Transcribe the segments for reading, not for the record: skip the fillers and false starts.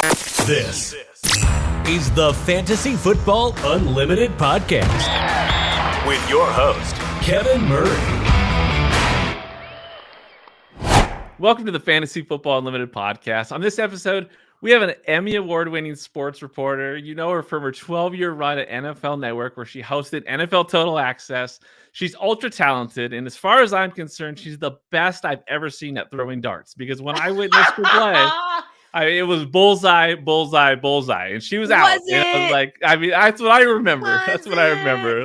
This is the Fantasy Football Unlimited podcast with your host, Kevin Murray. Welcome to the Fantasy Football Unlimited podcast. On this episode, we have an Emmy Award-winning sports reporter. You know her from her 12-year run at NFL Network, where she hosted NFL Total Access. She's ultra talented, and as far as I'm concerned, she's the best I've ever seen at throwing darts. Because when I witnessed her play, it was bullseye, bullseye, bullseye, and she was out. And I was like, that's what I remember.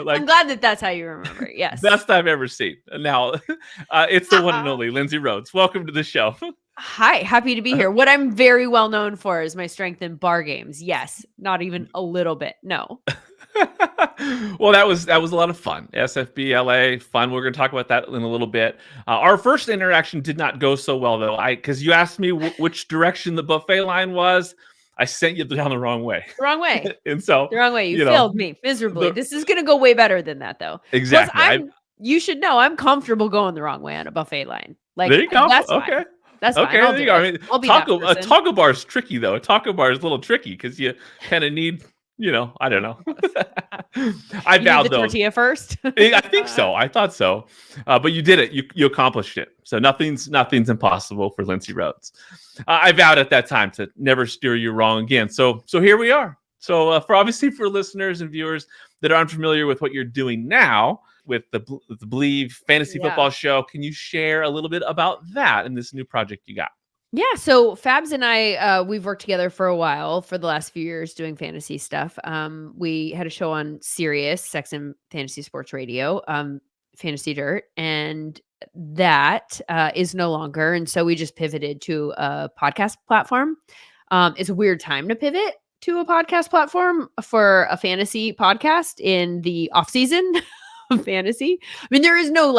Like, I'm glad that's how you remember it. Yes, best I've ever seen. Now, it's the one and only Lindsay Rhodes. Welcome to the show. Hi, happy to be here. What I'm very well known for is my strength in bar games. Yes, not even a little bit. No. Well, that was a lot of fun. SFB LA fun. We're going to talk about that in a little bit. Our first interaction did not go so well though. Because you asked me which direction the buffet line was. I sent you down the wrong way. The wrong way. And so the wrong way. You failed me miserably. This is going to go way better than that though. Exactly. You should know I'm comfortable going the wrong way on a buffet line. Like, there you go. That's okay. Fine. That's okay. Fine. There you go. I mean, I'll be a taco bar is tricky though. A taco bar is a little tricky because you kind of need. I don't know. I vowed though. Tortilla first. I think so. I thought so. But you did it. You accomplished it. So nothing's impossible for Lindsay Rhodes. I vowed at that time to never steer you wrong again. So here we are. So for listeners and viewers that are unfamiliar with what you're doing now with the Believe Fantasy Football Show, can you share a little bit about that and this new project you got? Yeah, so Fabs and I, we've worked together for a while, for the last few years doing fantasy stuff. We had a show on Sirius, Sex and Fantasy Sports Radio, Fantasy Dirt, and that is no longer. And so we just pivoted to a podcast platform. It's a weird time to pivot to a podcast platform for a fantasy podcast in the off season of fantasy. I mean, there is no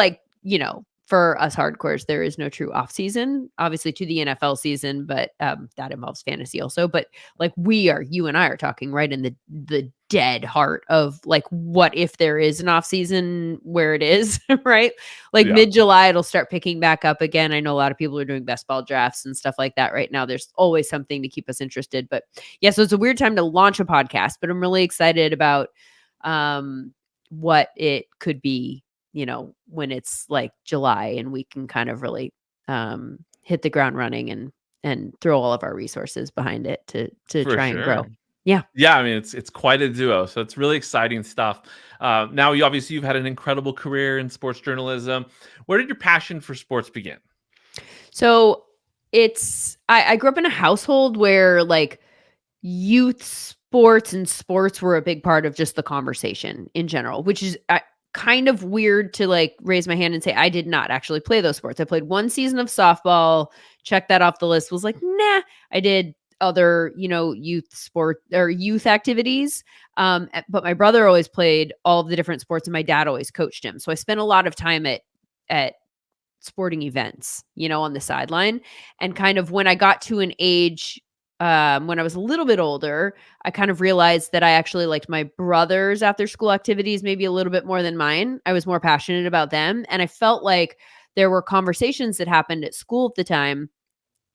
for us hardcores, there is no true off season, obviously to the NFL season, but that involves fantasy also. But you and I are talking right in the dead heart of like, what if there is an off season where it is, right? Like mid-July, it'll start picking back up again. I know a lot of people are doing best ball drafts and stuff like that right now. There's always something to keep us interested. But yeah, so it's a weird time to launch a podcast, but I'm really excited about what it could be, when it's like July and we can kind of really hit the ground running and throw all of our resources behind it to try and grow. Yeah. Yeah. I mean, it's quite a duo. So it's really exciting stuff. Now you've had an incredible career in sports journalism. Where did your passion for sports begin? So I grew up in a household where like youth sports and sports were a big part of just the conversation in general, which is kind of weird to like raise my hand and say I did not actually play those sports. I played one season of softball, checked that off the list, was like, nah. I did other, youth sport or youth activities. But my brother always played all of the different sports and my dad always coached him. So I spent a lot of time at sporting events, on the sideline. And kind of when I got to an age when I was a little bit older, I kind of realized that I actually liked my brother's after school activities maybe a little bit more than mine. I was more passionate about them. And I felt like there were conversations that happened at school at the time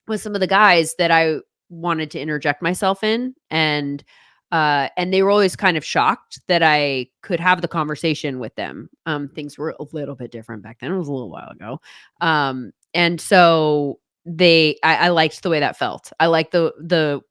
with some of the guys that I wanted to interject myself in. And they were always kind of shocked that I could have the conversation with them. Things were a little bit different back then. It was a little while ago. And so I liked the way that felt. I liked the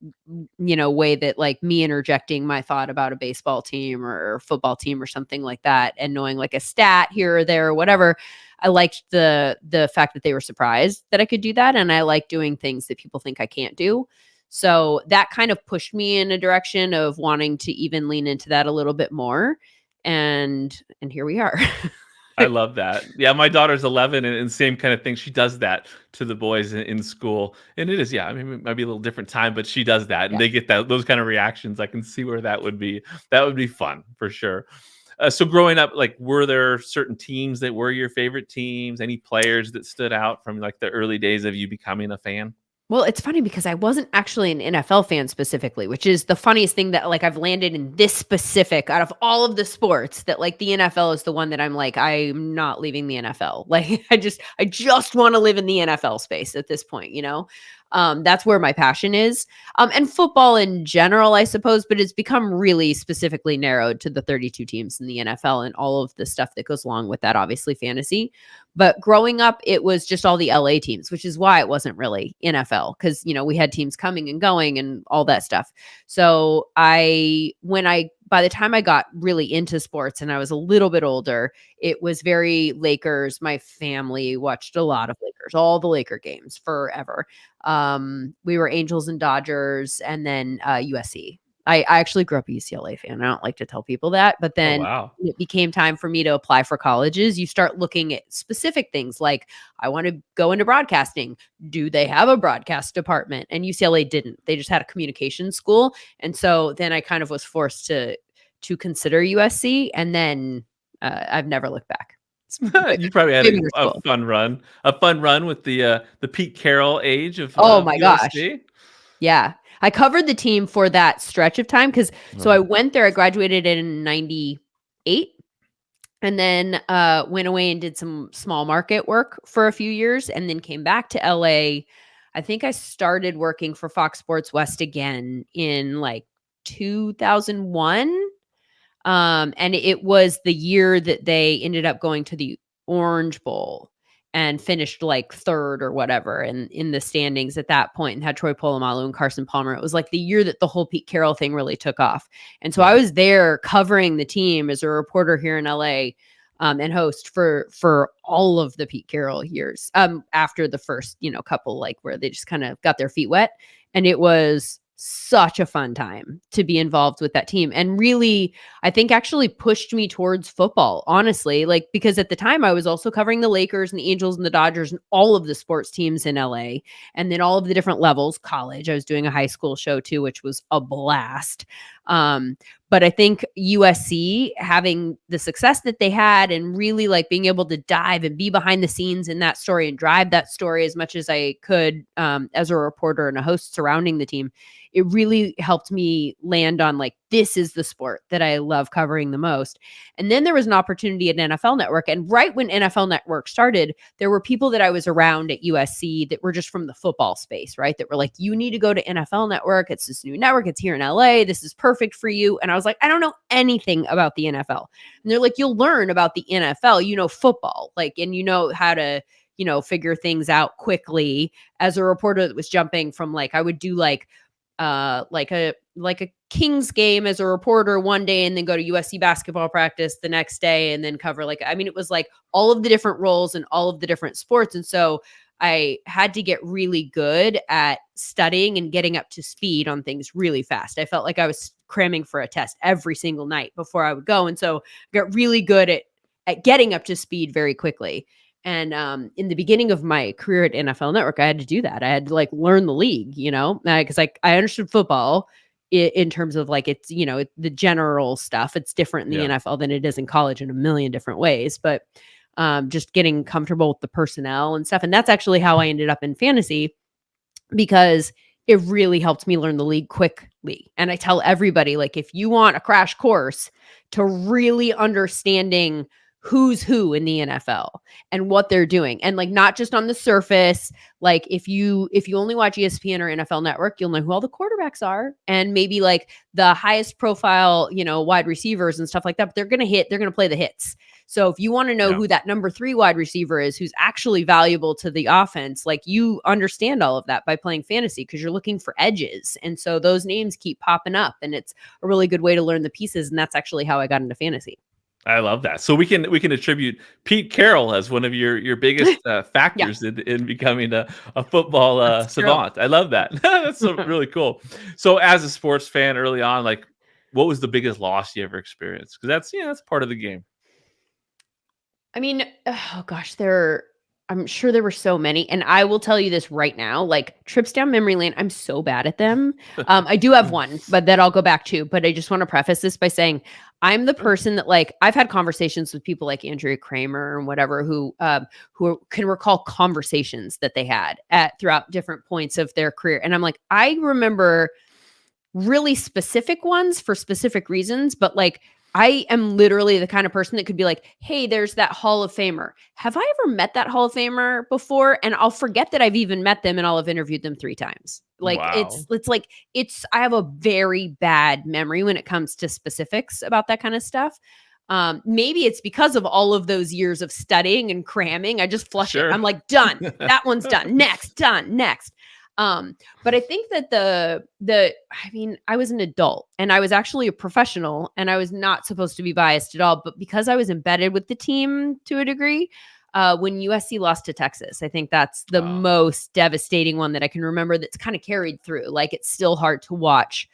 way that like me interjecting my thought about a baseball team or football team or something like that and knowing like a stat here or there or whatever. I liked the fact that they were surprised that I could do that. And I like doing things that people think I can't do. So that kind of pushed me in a direction of wanting to even lean into that a little bit more. And here we are. I love that. Yeah, my daughter's 11 and same kind of thing. She does that to the boys in school. And it is, I mean, it might be a little different time, but she does that and they get those kind of reactions. I can see where that would be fun for sure. So growing up, like, were there certain teams that were your favorite teams? Any players that stood out from like the early days of you becoming a fan? Well, it's funny because I wasn't actually an NFL fan specifically, which is the funniest thing that like I've landed in this specific out of all of the sports that like the NFL is the one that I'm like, I'm not leaving the NFL. Like I just want to live in the NFL space at this point, you know? That's where my passion is. And football in general, I suppose, but it's become really specifically narrowed to the 32 teams in the NFL and all of the stuff that goes along with that, obviously fantasy. But growing up, it was just all the LA teams, which is why it wasn't really NFL, because, we had teams coming and going and all that stuff. So by the time I got really into sports and I was a little bit older, it was very Lakers. My family watched a lot of Lakers, all the Laker games forever. We were Angels and Dodgers, and then USC. I actually grew up a UCLA fan. I don't like to tell people that, but then it became time for me to apply for colleges. You start looking at specific things like, I want to go into broadcasting. Do they have a broadcast department? And UCLA didn't. They just had a communications school. And so then I kind of was forced to consider USC, and then I've never looked back. You probably had a fun run with the Pete Carroll age of oh my USC. Gosh. Yeah. I covered the team for that stretch of time so I went there. I graduated in 98 and then went away and did some small market work for a few years and then came back to LA. I think I started working for Fox Sports West again in like 2001. And it was the year that they ended up going to the Orange Bowl and finished like third or whatever in the standings at that point, and had Troy Polamalu and Carson Palmer. It was like the year that the whole Pete Carroll thing really took off. And so I was there covering the team as a reporter here in LA, and host for all of the Pete Carroll years, after the first, couple, like where they just kind of got their feet wet. And it was such a fun time to be involved with that team, and really, I think actually pushed me towards football, honestly, like, because at the time I was also covering the Lakers and the Angels and the Dodgers and all of the sports teams in LA, and then all of the different levels. College, I was doing a high school show too, which was a blast. But I think USC having the success that they had and really like being able to dive and be behind the scenes in that story and drive that story as much as I could, as a reporter and a host surrounding the team, it really helped me land on like, this is the sport that I love covering the most. And then there was an opportunity at NFL Network. And right when NFL Network started, there were people that I was around at USC that were just from the football space, right? That were like, you need to go to NFL Network. It's this new network. It's here in LA. This is perfect for you. And I was like, I don't know anything about the NFL. And they're like, you'll learn about the NFL, football, like, and how to, figure things out quickly. As a reporter that was jumping from like, I would do like a Kings game as a reporter one day and then go to USC basketball practice the next day and then cover it was like all of the different roles and all of the different sports. And so I had to get really good at studying and getting up to speed on things really fast. I felt like I was cramming for a test every single night before I would go. And so I got really good at getting up to speed very quickly. And in the beginning of my career at NFL Network, I had to do that. I had to like learn the league, because I understood football in terms of like, it's, the general stuff. It's different in the NFL than it is in college in a million different ways. But just getting comfortable with the personnel and stuff. And that's actually how I ended up in fantasy, because it really helped me learn the league quickly. And I tell everybody, like, if you want a crash course to really understanding who's who in the NFL and what they're doing, and like not just on the surface, like if you only watch ESPN or NFL Network, you'll know who all the quarterbacks are and maybe like the highest profile, wide receivers and stuff like that, but they're going to play the hits. So if you want to know who that number 3 wide receiver is, who's actually valuable to the offense, like you understand all of that by playing fantasy because you're looking for edges. And so those names keep popping up, and it's a really good way to learn the pieces. And that's actually how I got into fantasy. I love that. So we can attribute Pete Carroll as one of your biggest factors in becoming a football savant. True. I love that. That's really cool. So as a sports fan early on, like, what was the biggest loss you ever experienced? Because that's part of the game. I mean, oh gosh, I'm sure there were so many. And I will tell you this right now, like trips down memory lane, I'm so bad at them. I do have one, but that I'll go back to. But I just want to preface this by saying I'm the person that, like, I've had conversations with people like Andrea Kramer and whatever, who can recall conversations that they had throughout different points of their career. And I'm like, I remember really specific ones for specific reasons, but like I am literally the kind of person that could be like, hey, there's that Hall of Famer. Have I ever met that Hall of Famer before? And I'll forget that I've even met them and I'll have interviewed them 3 times. Like Wow. I have a very bad memory when it comes to specifics about that kind of stuff. Maybe it's because of all of those years of studying and cramming. I just flush it. Sure. I'm like, done. That one's done. Next, done. Next. But I think that I was an adult and I was actually a professional and I was not supposed to be biased at all. But because I was embedded with the team to a degree, when USC lost to Texas, I think that's the most devastating one that I can remember that's kind of carried through. Like it's still hard to watch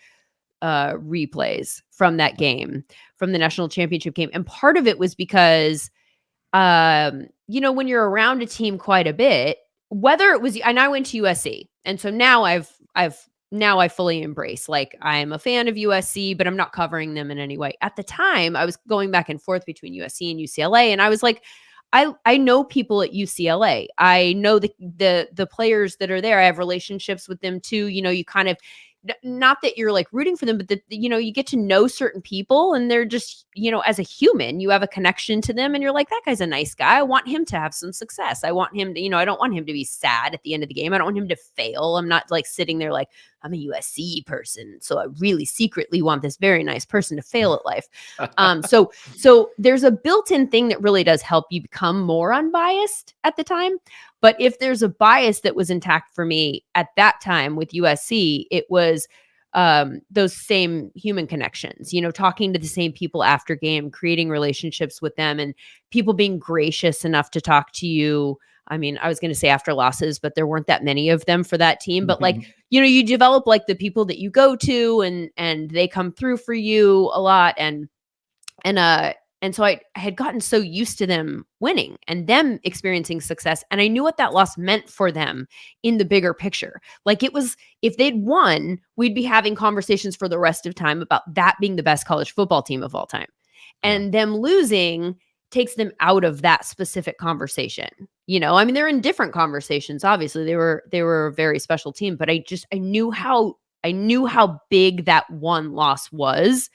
replays from that game, from the national championship game. And part of it was because, when you're around a team quite a bit, whether it was, and I went to USC. And so now I fully embrace, like, I'm a fan of USC, but I'm not covering them in any way. At the time, I was going back and forth between USC and UCLA. And I was like, I know people at UCLA. I know the players that are there. I have relationships with them too. You kind of, not that you're like rooting for them, but you get to know certain people and they're just, as a human, you have a connection to them and you're like, that guy's a nice guy. I want him to have some success. I want him to, I don't want him to be sad at the end of the game. I don't want him to fail. I'm not like sitting there like, I'm a USC person, so I really secretly want this very nice person to fail at life. So there's a built-in thing that really does help you become more unbiased at the time. But if there's a bias that was intact for me at that time with USC, it was those same human connections, talking to the same people after game, creating relationships with them and people being gracious enough to talk to you. I mean, I was going to say after losses, but there weren't that many of them for that team. But like, you develop like the people that you go to and they come through for you a lot. And so I had gotten so used to them winning and them experiencing success. And I knew what that loss meant for them in the bigger picture. Like it was, if they'd won, we'd be having conversations for the rest of time about that being the best college football team of all time. And them losing takes them out of that specific conversation. I mean, they're in different conversations. Obviously they were a very special team, but I knew how big that one loss was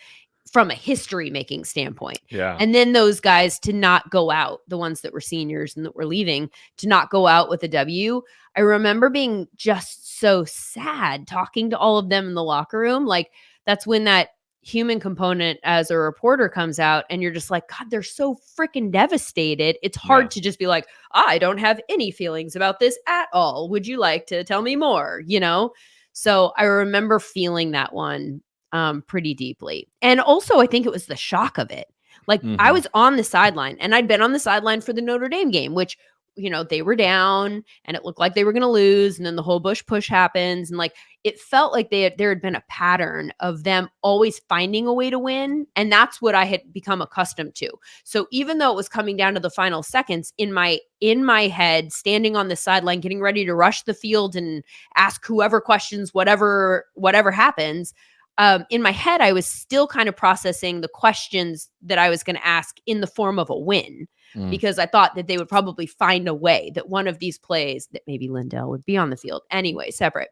from a history making standpoint. Yeah. And then those guys to not go out, the ones that were seniors and that were leaving, to not go out with a W. I remember being just so sad talking to all of them in the locker room. Like that's when that human component as a reporter comes out and you're just like, God, they're so freaking devastated. It's hard to just be like, I don't have any feelings about this at all. Would you like to tell me more? So I remember feeling that one pretty deeply. And also I think it was the shock of it. Like I was on the sideline and I'd been on the sideline for the Notre Dame game, which, they were down and it looked like they were going to lose. And then the whole Bush push happens. And like, it felt like there had been a pattern of them always finding a way to win. And that's what I had become accustomed to. So even though it was coming down to the final seconds in my head, standing on the sideline, getting ready to rush the field and ask whoever questions, whatever happens, in my head, I was still kind of processing the questions that I was going to ask in the form of a win, because I thought that they would probably find a way that one of these plays that maybe Lindell would be on the field anyway, separate.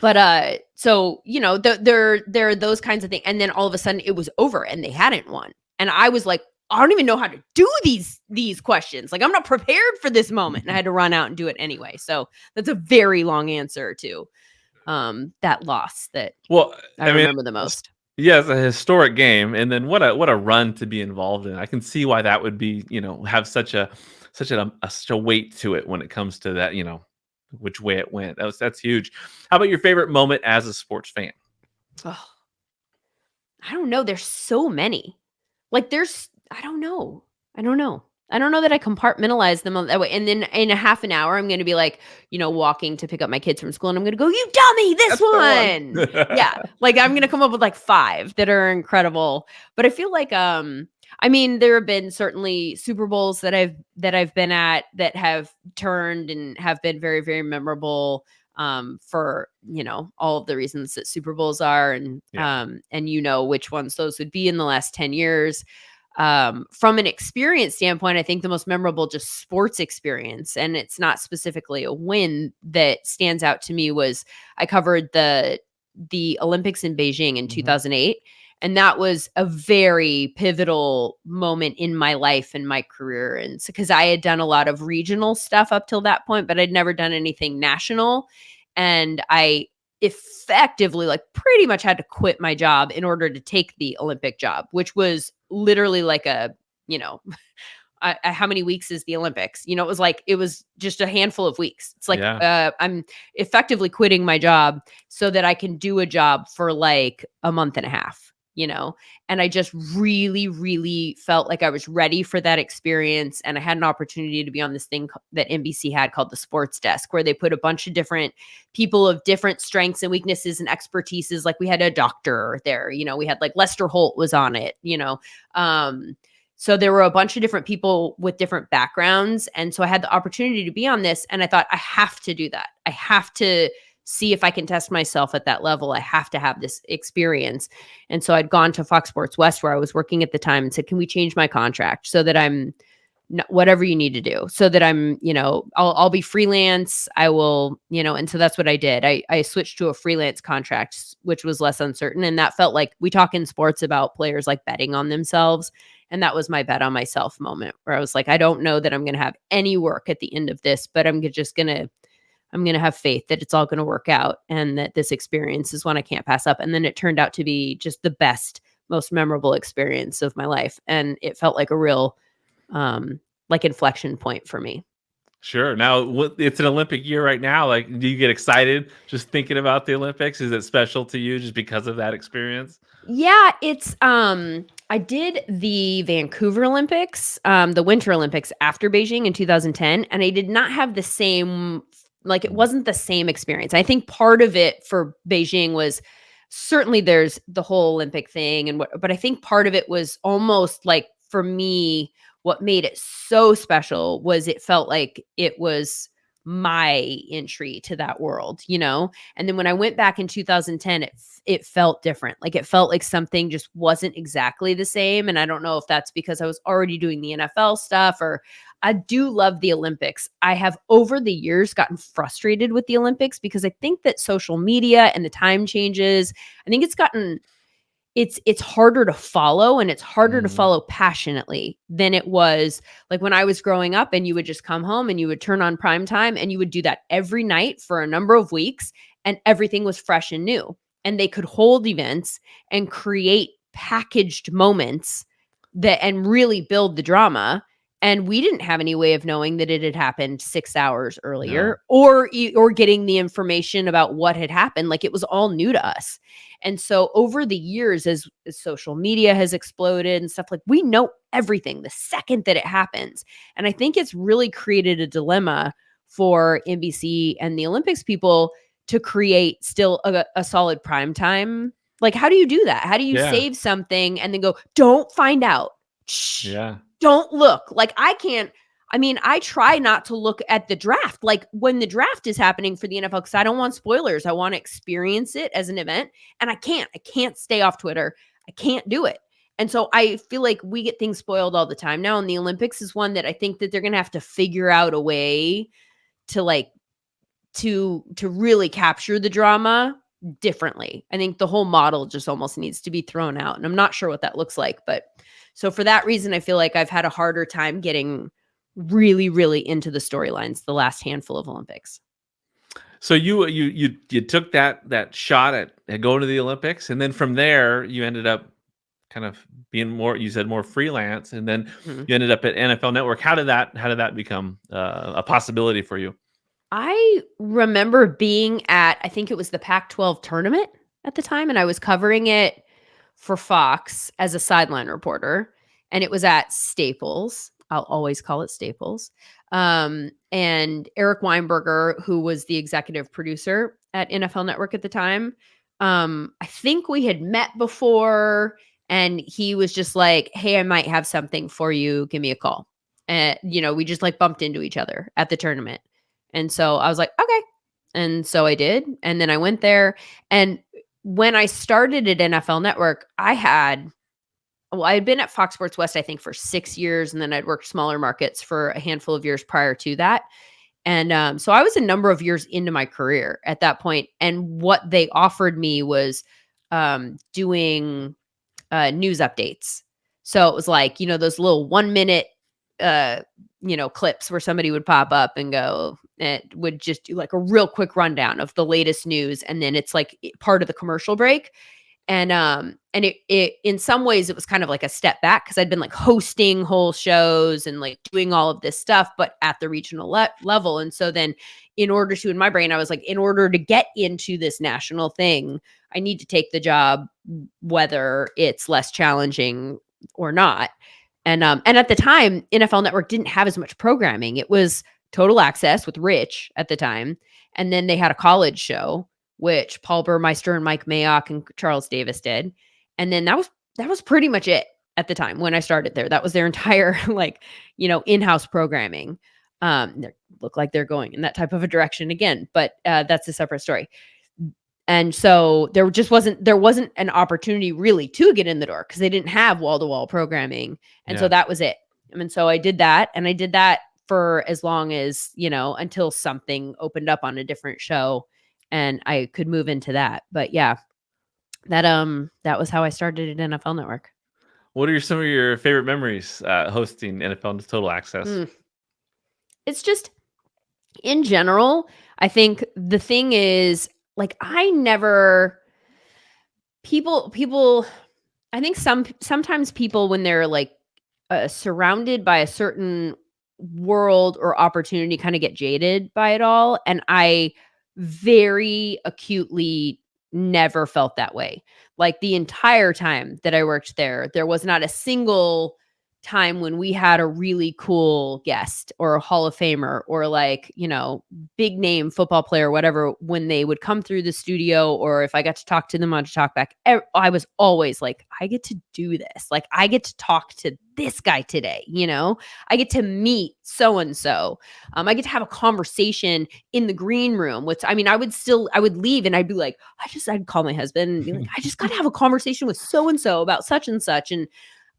But so, there are those kinds of things. And then all of a sudden it was over and they hadn't won. And I was like, I don't even know how to do these questions. Like, I'm not prepared for this moment. And I had to run out and do it anyway. So that's a very long answer to that loss that I remember the most. Yeah, it's a historic game, and then what a run to be involved in. I can see why that would be, have such a weight to it when it comes to that, which way it went. That's huge. How about your favorite moment as a sports fan? Oh, I don't know. There's so many. Like I don't know. I don't know that I compartmentalize them that way. And then in a half an hour, I'm going to be like, walking to pick up my kids from school. And I'm going to go, you dummy, this one. Yeah. Like I'm going to come up with like 5 that are incredible. But I feel like, there have been certainly Super Bowls that I've been at that have turned and have been very, very memorable for, all of the reasons that Super Bowls are. And, which ones those would be in the last 10 years. From an experience standpoint, I think the most memorable just sports experience, and it's not specifically a win that stands out to me, was I covered the Olympics in Beijing in 2008. And that was a very pivotal moment in my life and my career. And because I had done a lot of regional stuff up till that point, but I'd never done anything national. And I effectively, like, pretty much had to quit my job in order to take the Olympic job, which was literally like a, you know, how many weeks is the Olympics? You know, it was just a handful of weeks. It's like, Yeah. I'm effectively quitting my job so that I can do a job for like a month and a half, you know? And I just really, really felt like I was ready for that experience. And I had an opportunity to be on this thing that NBC had called the Sports Desk, where they put a bunch of different people of different strengths and weaknesses and expertises. Like we had a doctor there, you know, we had like Lester Holt was on it, you know. So there were a bunch of different people with different backgrounds. And so I had the opportunity to be on this. And I thought, I have to do that. I have to see if I can test myself at that level. I have to have this experience. And so I'd gone to Fox Sports West, where I was working at the time, and said, can we change my contract so that I'm whatever you need to do, so that I'm, you know, I'll be freelance. I will, you know, and so that's what I did. I switched to a freelance contract, which was less uncertain. And that felt like, we talk in sports about players like betting on themselves. And that was my bet on myself moment, where I was like, I don't know that I'm going to have any work at the end of this, but I'm going to have faith that it's all going to work out, and that this experience is one I can't pass up. And then it turned out to be just the best, most memorable experience of my life. And it felt like a real, like, inflection point for me. Sure. Now, it's an Olympic year right now. Like, do you get excited just thinking about the Olympics? Is it special to you just because of that experience? Yeah, it's I did the Vancouver Olympics, the Winter Olympics after Beijing in 2010, and I did not have the same, like, it wasn't the same experience. I think part of it for Beijing was, certainly there's the whole Olympic thing but I think part of it was almost like, for me, what made it so special was it felt like it was my entry to that world, you know? And then when I went back in 2010, it felt different. Like, it felt like something just wasn't exactly the same. And I don't know if that's because I was already doing the NFL stuff, or I do love the Olympics. I have over the years gotten frustrated with the Olympics because I think that social media and the time changes, I think it's harder to follow, and it's harder to Mhm. follow passionately than it was like when I was growing up, and you would just come home and you would turn on prime time, and you would do that every night for a number of weeks, and everything was fresh and new. And they could hold events and create packaged moments and really build the drama. And we didn't have any way of knowing that it had happened 6 hours No. earlier, or getting the information about what had happened. Like, it was all new to us. And so over the years, as social media has exploded and stuff, like, we know everything the second that it happens. And I think it's really created a dilemma for NBC and the Olympics people to create still a solid prime time. Like, how do you do that? How do you Yeah. save something and then go, don't find out? Shh, Yeah. don't look. Like, I try not to look at the draft. Like, when the draft is happening for the NFL, because I don't want spoilers. I want to experience it as an event. And I can't stay off Twitter. I can't do it. And so I feel like we get things spoiled all the time now. And the Olympics is one that I think that they're going to have to figure out a way to, like, to really capture the drama differently. I think the whole model just almost needs to be thrown out. And I'm not sure what that looks like. But so for that reason, I feel like I've had a harder time getting really, really into the storylines the last handful of Olympics. So you took that shot at going to the Olympics, and then from there you ended up kind of being more, you said, more freelance, and then Mhm. you ended up at NFL Network. How did that become a possibility for you? I remember being at, I think it was the Pac-12 tournament at the time, and I was covering it for Fox as a sideline reporter, and it was at Staples. I'll always call it Staples. And Eric Weinberger, who was the executive producer at NFL Network at the time, I think we had met before, and he was just like, "Hey, I might have something for you. Give me a call." And we just, like, bumped into each other at the tournament. And so I was like, okay. And so I did. And then I went there. And when I started at NFL Network, I had been at Fox Sports West, I think, for 6 years. And then I'd worked smaller markets for a handful of years prior to that. And so I was a number of years into my career at that point. And what they offered me was doing news updates. So it was like, those little 1 minute, clips where somebody would pop up and go, it would just do like a real quick rundown of the latest news. And then it's like part of the commercial break. And it in some ways it was kind of like a step back because I'd been like hosting whole shows and like doing all of this stuff, but at the regional level. And so then in my brain, I was like, in order to get into this national thing, I need to take the job, whether it's less challenging or not. And at the time, NFL Network didn't have as much programming. It was Total Access with Rich at the time. And then they had a college show, which Paul Burmeister and Mike Mayock and Charles Davis did. And then that was pretty much it at the time when I started there. That was their entire in-house programming. They look like they're going in that type of a direction again, but that's a separate story. And so there wasn't an opportunity really to get in the door because they didn't have wall-to-wall programming. And so that was it. And so I did that, and I did that for as long as, until something opened up on a different show and I could move into that. But yeah, that was how I started at NFL Network. What are some of your favorite memories hosting NFL Total Access? It's just, in general, I think the thing is, like, I think sometimes people, when they're like surrounded by a certain world or opportunity, kind of get jaded by it all. And I very acutely never felt that way. Like the entire time that I worked there was not a single time when we had a really cool guest or a Hall of Famer or like, big name football player, whatever, when they would come through the studio, or if I got to talk to them on Talkback, I was always like, I get to do this. Like, I get to talk to this guy today, I get to meet so-and-so. I get to have a conversation in the green room, which, I would leave and I'd be like, I'd call my husband and be like, I just got to have a conversation with so-and-so about such and such. And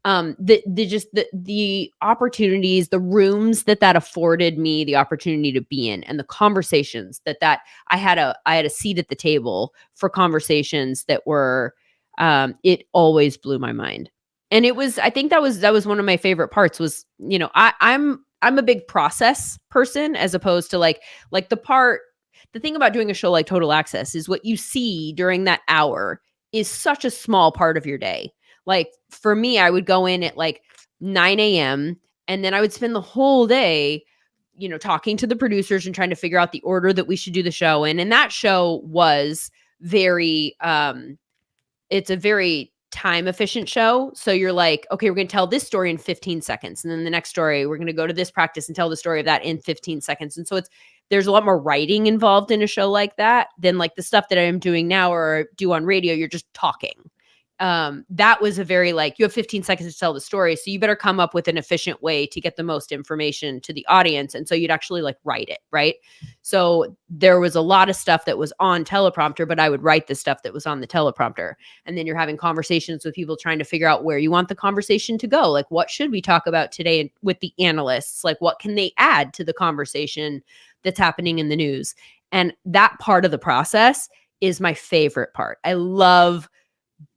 the opportunities, the rooms that afforded me the opportunity to be in, and the conversations that I had a seat at the table for conversations that were, it always blew my mind. And I think that was one of my favorite parts was, I'm a big process person, as opposed to like the thing about doing a show like Total Access is what you see during that hour is such a small part of your day. Like for me, I would go in at like 9 a.m. and then I would spend the whole day, talking to the producers and trying to figure out the order that we should do the show in. And that show was very, it's a very time efficient show. So you're like, okay, we're going to tell this story in 15 seconds. And then the next story, we're going to go to this practice and tell the story of that in 15 seconds. And so there's a lot more writing involved in a show like that than like the stuff that I'm doing now or do on radio. You're just talking. That was a very like, you have 15 seconds to tell the story. So you better come up with an efficient way to get the most information to the audience. And so you'd actually like write it. Right. So there was a lot of stuff that was on teleprompter, but I would write the stuff that was on the teleprompter. And then you're having conversations with people trying to figure out where you want the conversation to go. Like, what should we talk about today with the analysts? Like, what can they add to the conversation that's happening in the news? And that part of the process is my favorite part. I love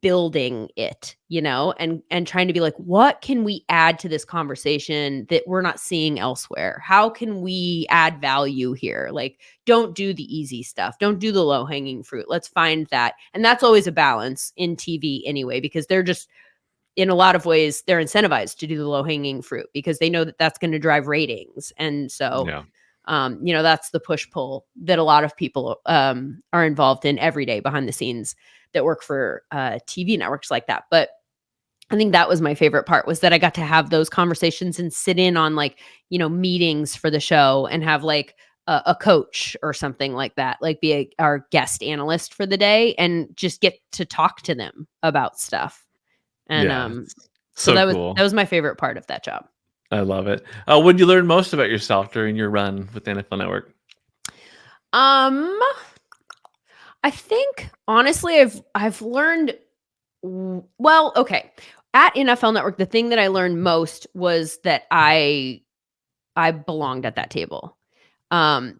building it, and trying to be like, what can we add to this conversation that we're not seeing elsewhere? How can we add value here? Like, don't do the easy stuff. Don't do the low hanging fruit. Let's find that. And that's always a balance in TV anyway, because they're just, in a lot of ways, they're incentivized to do the low hanging fruit because they know that that's going to drive ratings. And so, that's the push pull that a lot of people are involved in every day behind the scenes that work for TV networks like that. But I think that was my favorite part, was that I got to have those conversations and sit in on like, meetings for the show and have like a coach or something like that, like be our guest analyst for the day and just get to talk to them about stuff. And so that cool. was my favorite part of that job. I love it. What did you learn most about yourself during your run with the NFL Network? I think honestly, I've learned well. Okay, at NFL Network, the thing that I learned most was that I belonged at that table.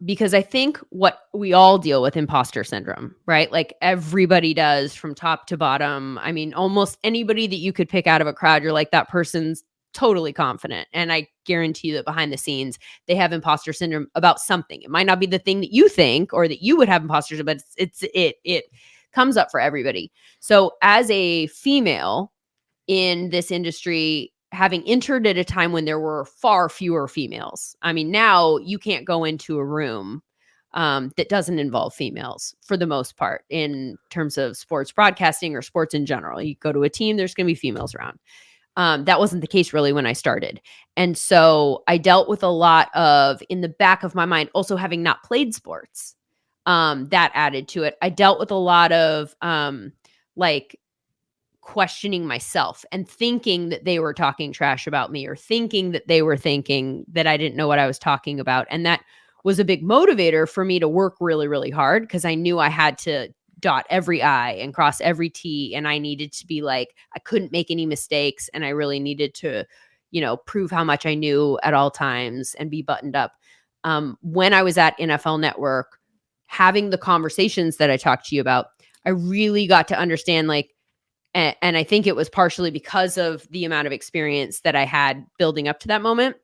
Because I think what we all deal with imposter syndrome, right? Like everybody does from top to bottom. I mean, almost anybody that you could pick out of a crowd, you're like, that person's totally confident. And I guarantee you that behind the scenes, they have imposter syndrome about something. It might not be the thing that you think or that you would have imposter syndrome, but it comes up for everybody. So as a female in this industry, having entered at a time when there were far fewer females. I mean, now you can't go into a room that doesn't involve females for the most part in terms of sports broadcasting or sports in general. You go to a team, there's going to be females around. That wasn't the case really when I started. And so I dealt with a lot of, in the back of my mind, also having not played sports, that added to it. I dealt with a lot of like questioning myself and thinking that they were talking trash about me or thinking that they were thinking that I didn't know what I was talking about. And that was a big motivator for me to work really, really hard because I knew I had to dot every I and cross every T. And I needed to be like, I couldn't make any mistakes. And I really needed to, prove how much I knew at all times and be buttoned up. When I was at NFL Network, having the conversations that I talked to you about, I really got to understand and I think it was partially because of the amount of experience that I had building up to that moment,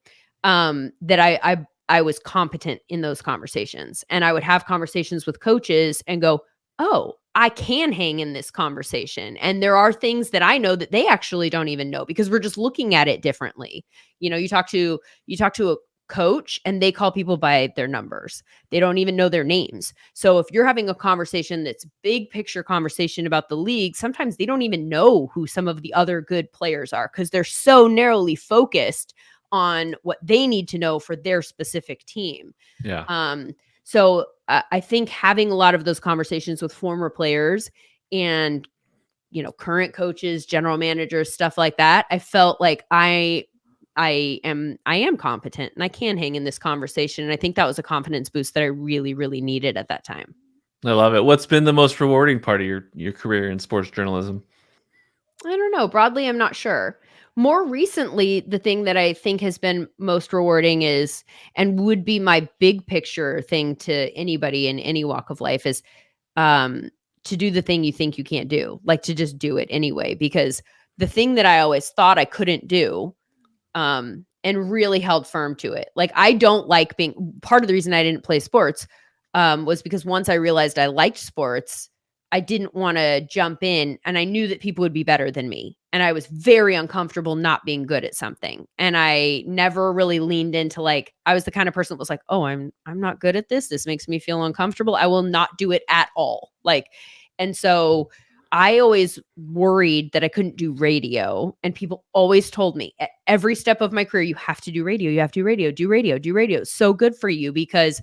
that I was competent in those conversations. And I would have conversations with coaches and go, oh, I can hang in this conversation. And there are things that I know that they actually don't even know because we're just looking at it differently. You talk to a coach and they call people by their numbers. They don't even know their names. So if you're having a conversation that's big picture conversation about the league, sometimes they don't even know who some of the other good players are because they're so narrowly focused on what they need to know for their specific team. Yeah. So I think having a lot of those conversations with former players and, current coaches, general managers, stuff like that, I felt like I am competent and I can hang in this conversation. And I think that was a confidence boost that I really, really needed at that time. I love it. What's been the most rewarding part of your career in sports journalism? I don't know. Broadly, I'm not sure. More recently, the thing that I think has been most rewarding is, and would be my big picture thing to anybody in any walk of life is to do the thing you think you can't do, like to just do it anyway. Because the thing that I always thought I couldn't do, and really held firm to it. Like I don't like being part of the reason I didn't play sports was because once I realized I liked sports, I didn't want to jump in and I knew that people would be better than me. And I was very uncomfortable not being good at something. And I never really leaned into I was the kind of person that was like, oh, I'm not good at this. This makes me feel uncomfortable. I will not do it at all. And so I always worried that I couldn't do radio. And people always told me at every step of my career, you have to do radio. You have to do radio, do radio, do radio. It's so good for you because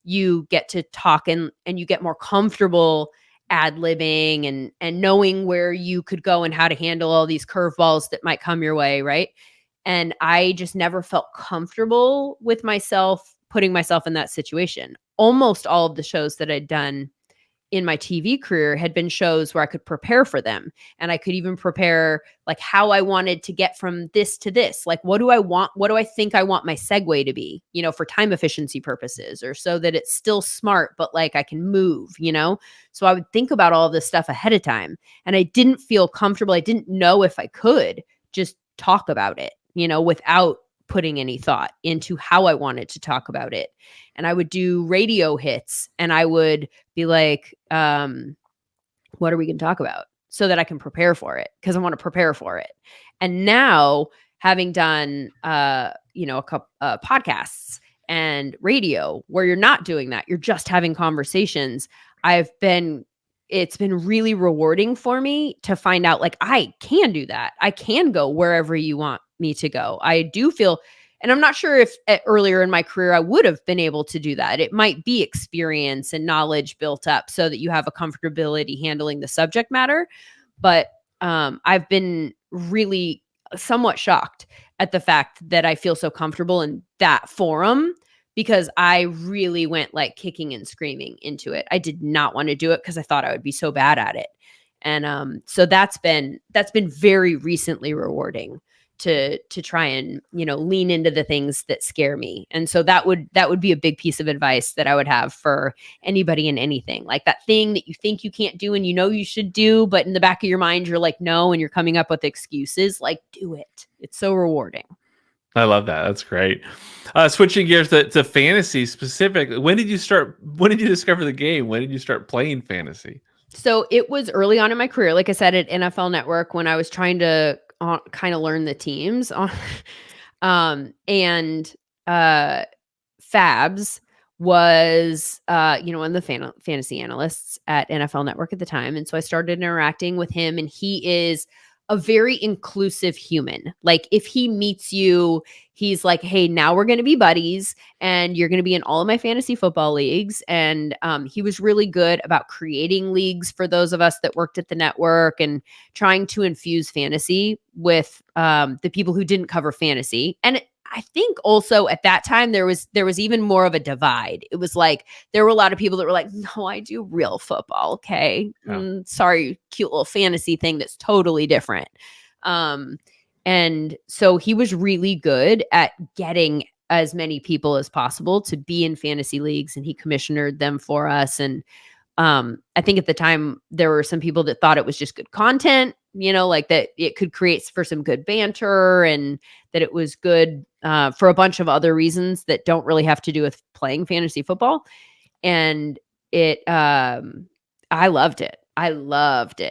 you get to talk and you get more comfortable ad-libbing and knowing where you could go and how to handle all these curveballs that might come your way, right? And I just never felt comfortable with myself putting myself in that situation. Almost all of the shows that I'd done in my TV career had been shows where I could prepare for them. And I could even prepare how I wanted to get from this to this. What do I want? What do I think I want my segue to be, for time efficiency purposes or so that it's still smart, but I can move, So I would think about all this stuff ahead of time. And I didn't feel comfortable. I didn't know if I could just talk about it, without putting any thought into how I wanted to talk about it. And I would do radio hits and I would be like, what are we going to talk about so that I can prepare for it? Because I want to prepare for it. And now having done, a couple podcasts and radio where you're not doing that, you're just having conversations. It's been really rewarding for me to find out I can do that. I can go wherever you want me to go. I do feel, and I'm not sure if earlier in my career I would have been able to do that. It might be experience and knowledge built up so that you have a comfortability handling the subject matter. But I've been really somewhat shocked at the fact that I feel so comfortable in that forum because I really went kicking and screaming into it. I did not want to do it because I thought I would be so bad at it. And so that's been very recently rewarding to try and, lean into the things that scare me. And so that would be a big piece of advice that I would have for anybody in anything. Like that thing that you think you can't do and you should do, but in the back of your mind you're like no, and you're coming up with excuses. Like, do it. It's so rewarding. I love that. That's great. Switching gears to fantasy specifically, when did you discover the game? When did you start playing fantasy? So it was early on in my career, like I said, at NFL Network, when I was trying to kind of learn the teams. And Fabs was, one of the fantasy analysts at NFL Network at the time. And so I started interacting with him, and he is a very inclusive human. Like if he meets you, he's like, hey, now we're going to be buddies and you're going to be in all of my fantasy football leagues. And he was really good about creating leagues for those of us that worked at the network and trying to infuse fantasy with the people who didn't cover fantasy. And I think also at that time there was even more of a divide. It was like there were a lot of people that were like, no, I do real football. Okay. Sorry, cute little fantasy thing that's totally different. And so he was really good at getting as many people as possible to be in fantasy leagues, and he commissionered them for us. And I think at the time there were some people that thought it was just good content, like that it could create for some good banter, and that it was good for a bunch of other reasons that don't really have to do with playing fantasy football. And I loved it. I loved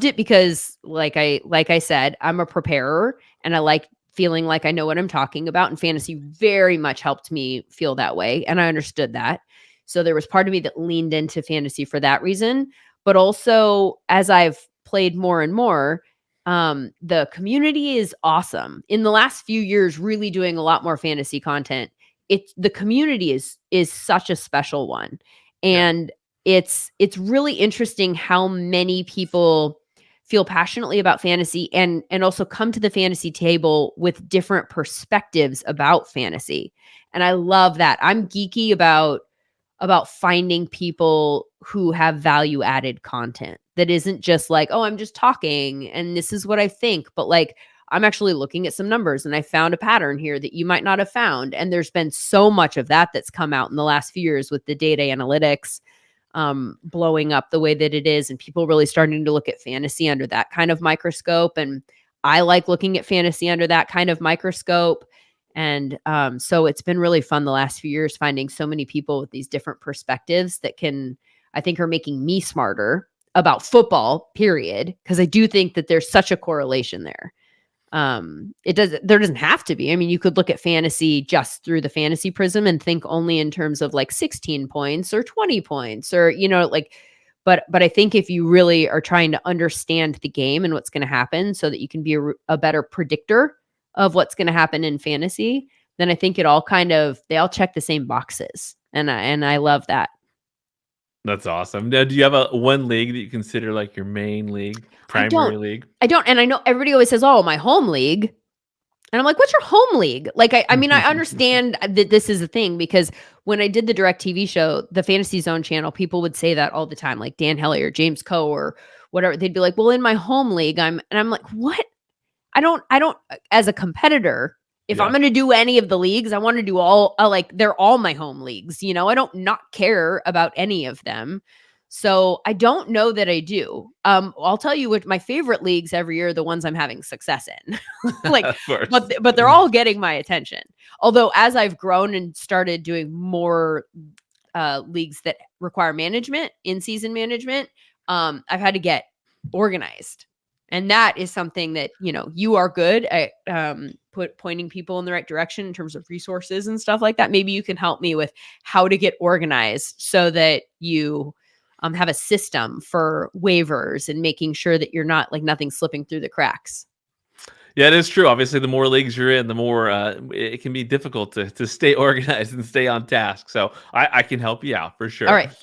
it because like I said, I'm a preparer and I like feeling like I know what I'm talking about, and fantasy very much helped me feel that way. And I understood that. So there was part of me that leaned into fantasy for that reason. But also, as I've played more and more, the community is awesome. In the last few years, really doing a lot more fantasy content. The community is such a special one. And it's really interesting how many people feel passionately about fantasy and also come to the fantasy table with different perspectives about fantasy. And I love that. I'm geeky about finding people who have value added content that isn't just like, oh, I'm just talking and this is what I think, but like I'm actually looking at some numbers and I found a pattern here that you might not have found. And there's been so much of that that's come out in the last few years with the data analytics blowing up the way that it is, and people really starting to look at fantasy under that kind of microscope. And I like looking at fantasy under that kind of microscope. And so it's been really fun the last few years finding so many people with these different perspectives that I think are making me smarter about football, period. Because I do think that there's such a correlation there. There doesn't have to be. I mean, you could look at fantasy just through the fantasy prism and think only in terms of like 16 points or 20 points or, but I think if you really are trying to understand the game and what's going to happen so that you can be a better predictor of what's going to happen in fantasy, then I think they all check the same boxes. And I love that. That's awesome. Now, do you have one league that you consider like your main league, primary league? I don't. And I know everybody always says, oh, my home league. And I'm like, what's your home league? Like, I mean, I understand that this is a thing because when I did the DirecTV show, the Fantasy Zone channel, people would say that all the time, like Dan Hellie or James Coe or whatever. They'd be like, well, in my home league, I'm like, what? I don't, as a competitor, if I'm going to do any of the leagues, I want to do all, they're all my home leagues. I don't not care about any of them. So I don't know that I do. I'll tell you what my favorite leagues every year are the ones I'm having success in. But they're all getting my attention. Although as I've grown and started doing more leagues that require management, in-season management, I've had to get organized. And that is something that, you are good at pointing people in the right direction in terms of resources and stuff like that. Maybe you can help me with how to get organized so that you have a system for waivers and making sure that you're not like nothing slipping through the cracks. Yeah, it is true. Obviously, the more leagues you're in, the more it can be difficult to stay organized and stay on task. So I can help you out for sure. All right.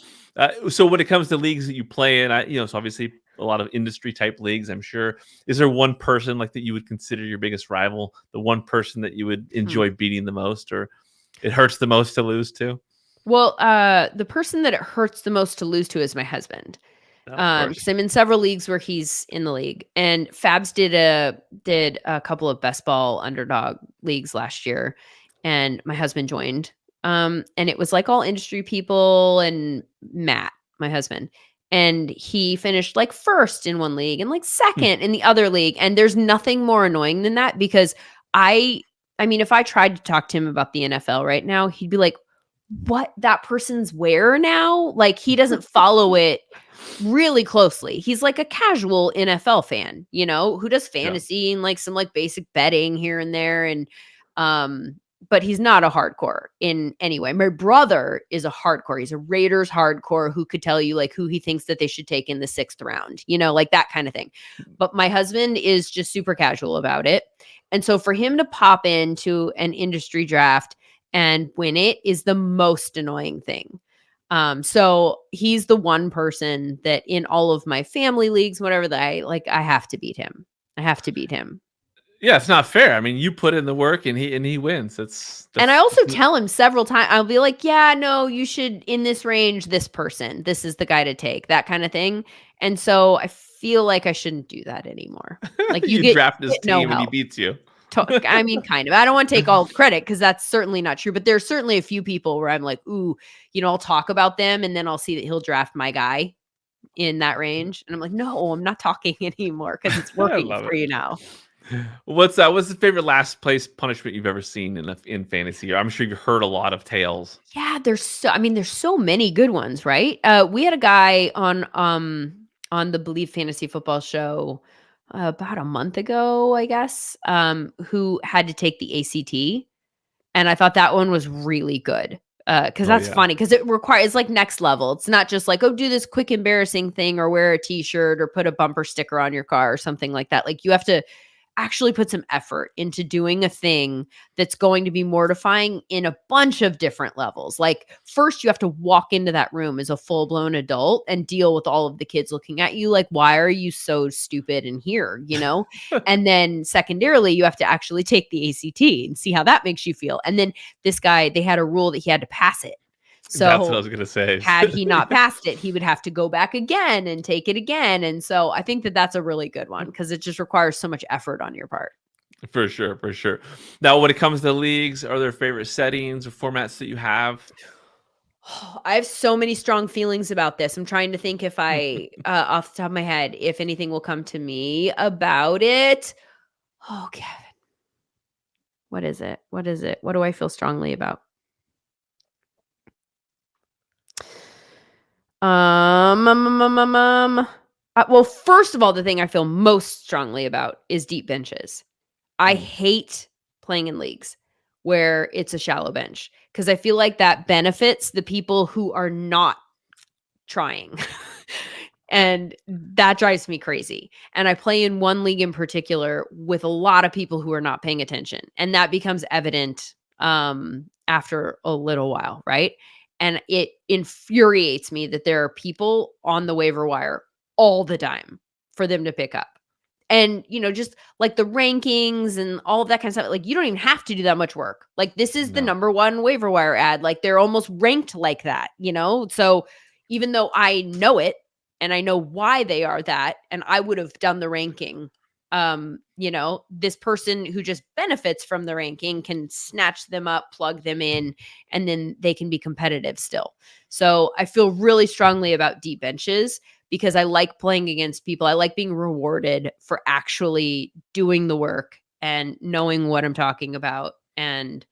So when it comes to leagues that you play in, so obviously a lot of industry type leagues, I'm sure. Is there one person like that you would consider your biggest rival? The one person that you would enjoy beating the most, or it hurts the most to lose to? Well, the person that it hurts the most to lose to is my husband. Of course. Because I'm in several leagues where he's in the league, and Fabs did a couple of best ball underdog leagues last year, and my husband joined. And it was like all industry people and Matt, my husband, and he finished like first in one league and like second in the other league. And there's nothing more annoying than that, because I mean, if I tried to talk to him about the NFL right now, he'd be like, what, that person's where now? Like, he doesn't follow it really closely. He's like a casual NFL fan, who does fantasy and like some like basic betting here and there. And but he's not a hardcore in any way. My brother is a hardcore. He's a Raiders hardcore who could tell you like who he thinks that they should take in the 6th round, like that kind of thing. But my husband is just super casual about it. And so for him to pop into an industry draft and win it is the most annoying thing. So he's the one person that in all of my family leagues, whatever, that I have to beat him. I have to beat him. Yeah, it's not fair. I mean, you put in the work and he wins. And I also tell him several times, I'll be like, yeah, no, you should, in this range, this person, this is the guy to take, that kind of thing. And so I feel like I shouldn't do that anymore. Like you draft his team and he beats you. I mean, kind of. I don't want to take all the credit because that's certainly not true. But there's certainly a few people where I'm like, ooh, I'll talk about them and then I'll see that he'll draft my guy in that range. And I'm like, no, I'm not talking anymore because it's working for you now. What's the favorite last place punishment you've ever seen in fantasy? I'm sure you've heard a lot of tales. Yeah, there's so many good ones, right? We had a guy on the Believe Fantasy Football show about a month ago, I guess, who had to take the ACT. And I thought that one was really good. Because that's funny, because it requires like next level. It's not just like, oh, do this quick embarrassing thing or wear a t-shirt or put a bumper sticker on your car or something like that. Like you have to actually put some effort into doing a thing that's going to be mortifying in a bunch of different levels. Like first you have to walk into that room as a full-blown adult and deal with all of the kids looking at you like, why are you so stupid in here, And then secondarily, you have to actually take the ACT and see how that makes you feel. And then this guy, they had a rule that he had to pass it. So that's what I was going to say. Had he not passed it, he would have to go back again and take it again. And so I think that that's a really good one because it just requires so much effort on your part. For sure. Now, when it comes to leagues, are there favorite settings or formats that you have? I have so many strong feelings about this. I'm trying to think if I, off the top of my head, if anything will come to me about it. Oh, Kevin. What is it? What do I feel strongly about? Well, first of all, the thing I feel most strongly about is deep benches. I hate playing in leagues where it's a shallow bench because I feel like that benefits the people who are not trying. And that drives me crazy. And I play in one league in particular with a lot of people who are not paying attention. And that becomes evident after a little while, right? And it infuriates me that there are people on the waiver wire all the time for them to pick up. And, just like the rankings and all of that kind of stuff, like you don't even have to do that much work. Like this is the number one waiver wire ad. Like they're almost ranked like that, So even though I know it and I know why they are that, and I would have done the ranking, this person who just benefits from the ranking can snatch them up, plug them in, and then they can be competitive still. So I feel really strongly about deep benches because I like playing against people. I like being rewarded for actually doing the work and knowing what I'm talking about. And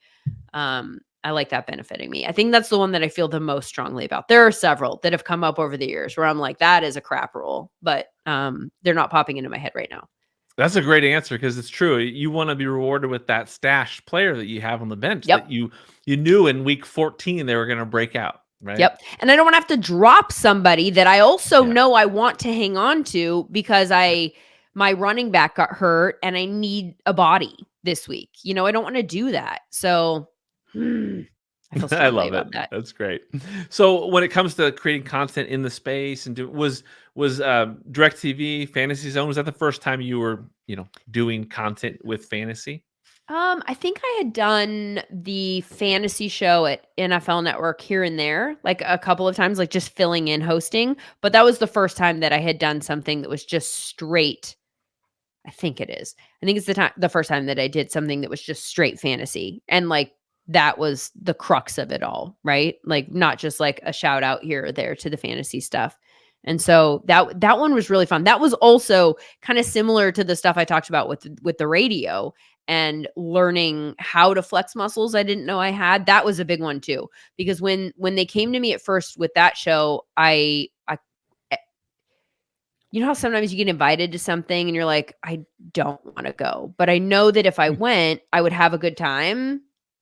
I like that benefiting me. I think that's the one that I feel the most strongly about. There are several that have come up over the years where I'm like, that is a crap rule, but they're not popping into my head right now. That's a great answer because it's true. You want to be rewarded with that stash player that you have on the bench that you knew in week 14 they were going to break out, right? Yep. And I don't want to have to drop somebody that I also know I want to hang on to because my running back got hurt and I need a body this week. I don't want to do that. So I feel I love about it. that. That's great. So when it comes to creating content in the space and was DirecTV Fantasy Zone, was that the first time you were, doing content with fantasy? I think I had done the fantasy show at NFL Network here and there, like a couple of times, like just filling in hosting. But that was the first time that I had done something that was just straight. I think it is. I think it's the first time that I did something that was just straight fantasy. And like that was the crux of it all, right? Like not just like a shout out here or there to the fantasy stuff. And so that one was really fun. That was also kind of similar to the stuff I talked about with the radio and learning how to flex muscles I didn't know I had. That was a big one too. Because when they came to me at first with that show, I you know how sometimes you get invited to something and you're like, I don't want to go, but I know that if I went, I would have a good time. Yeah.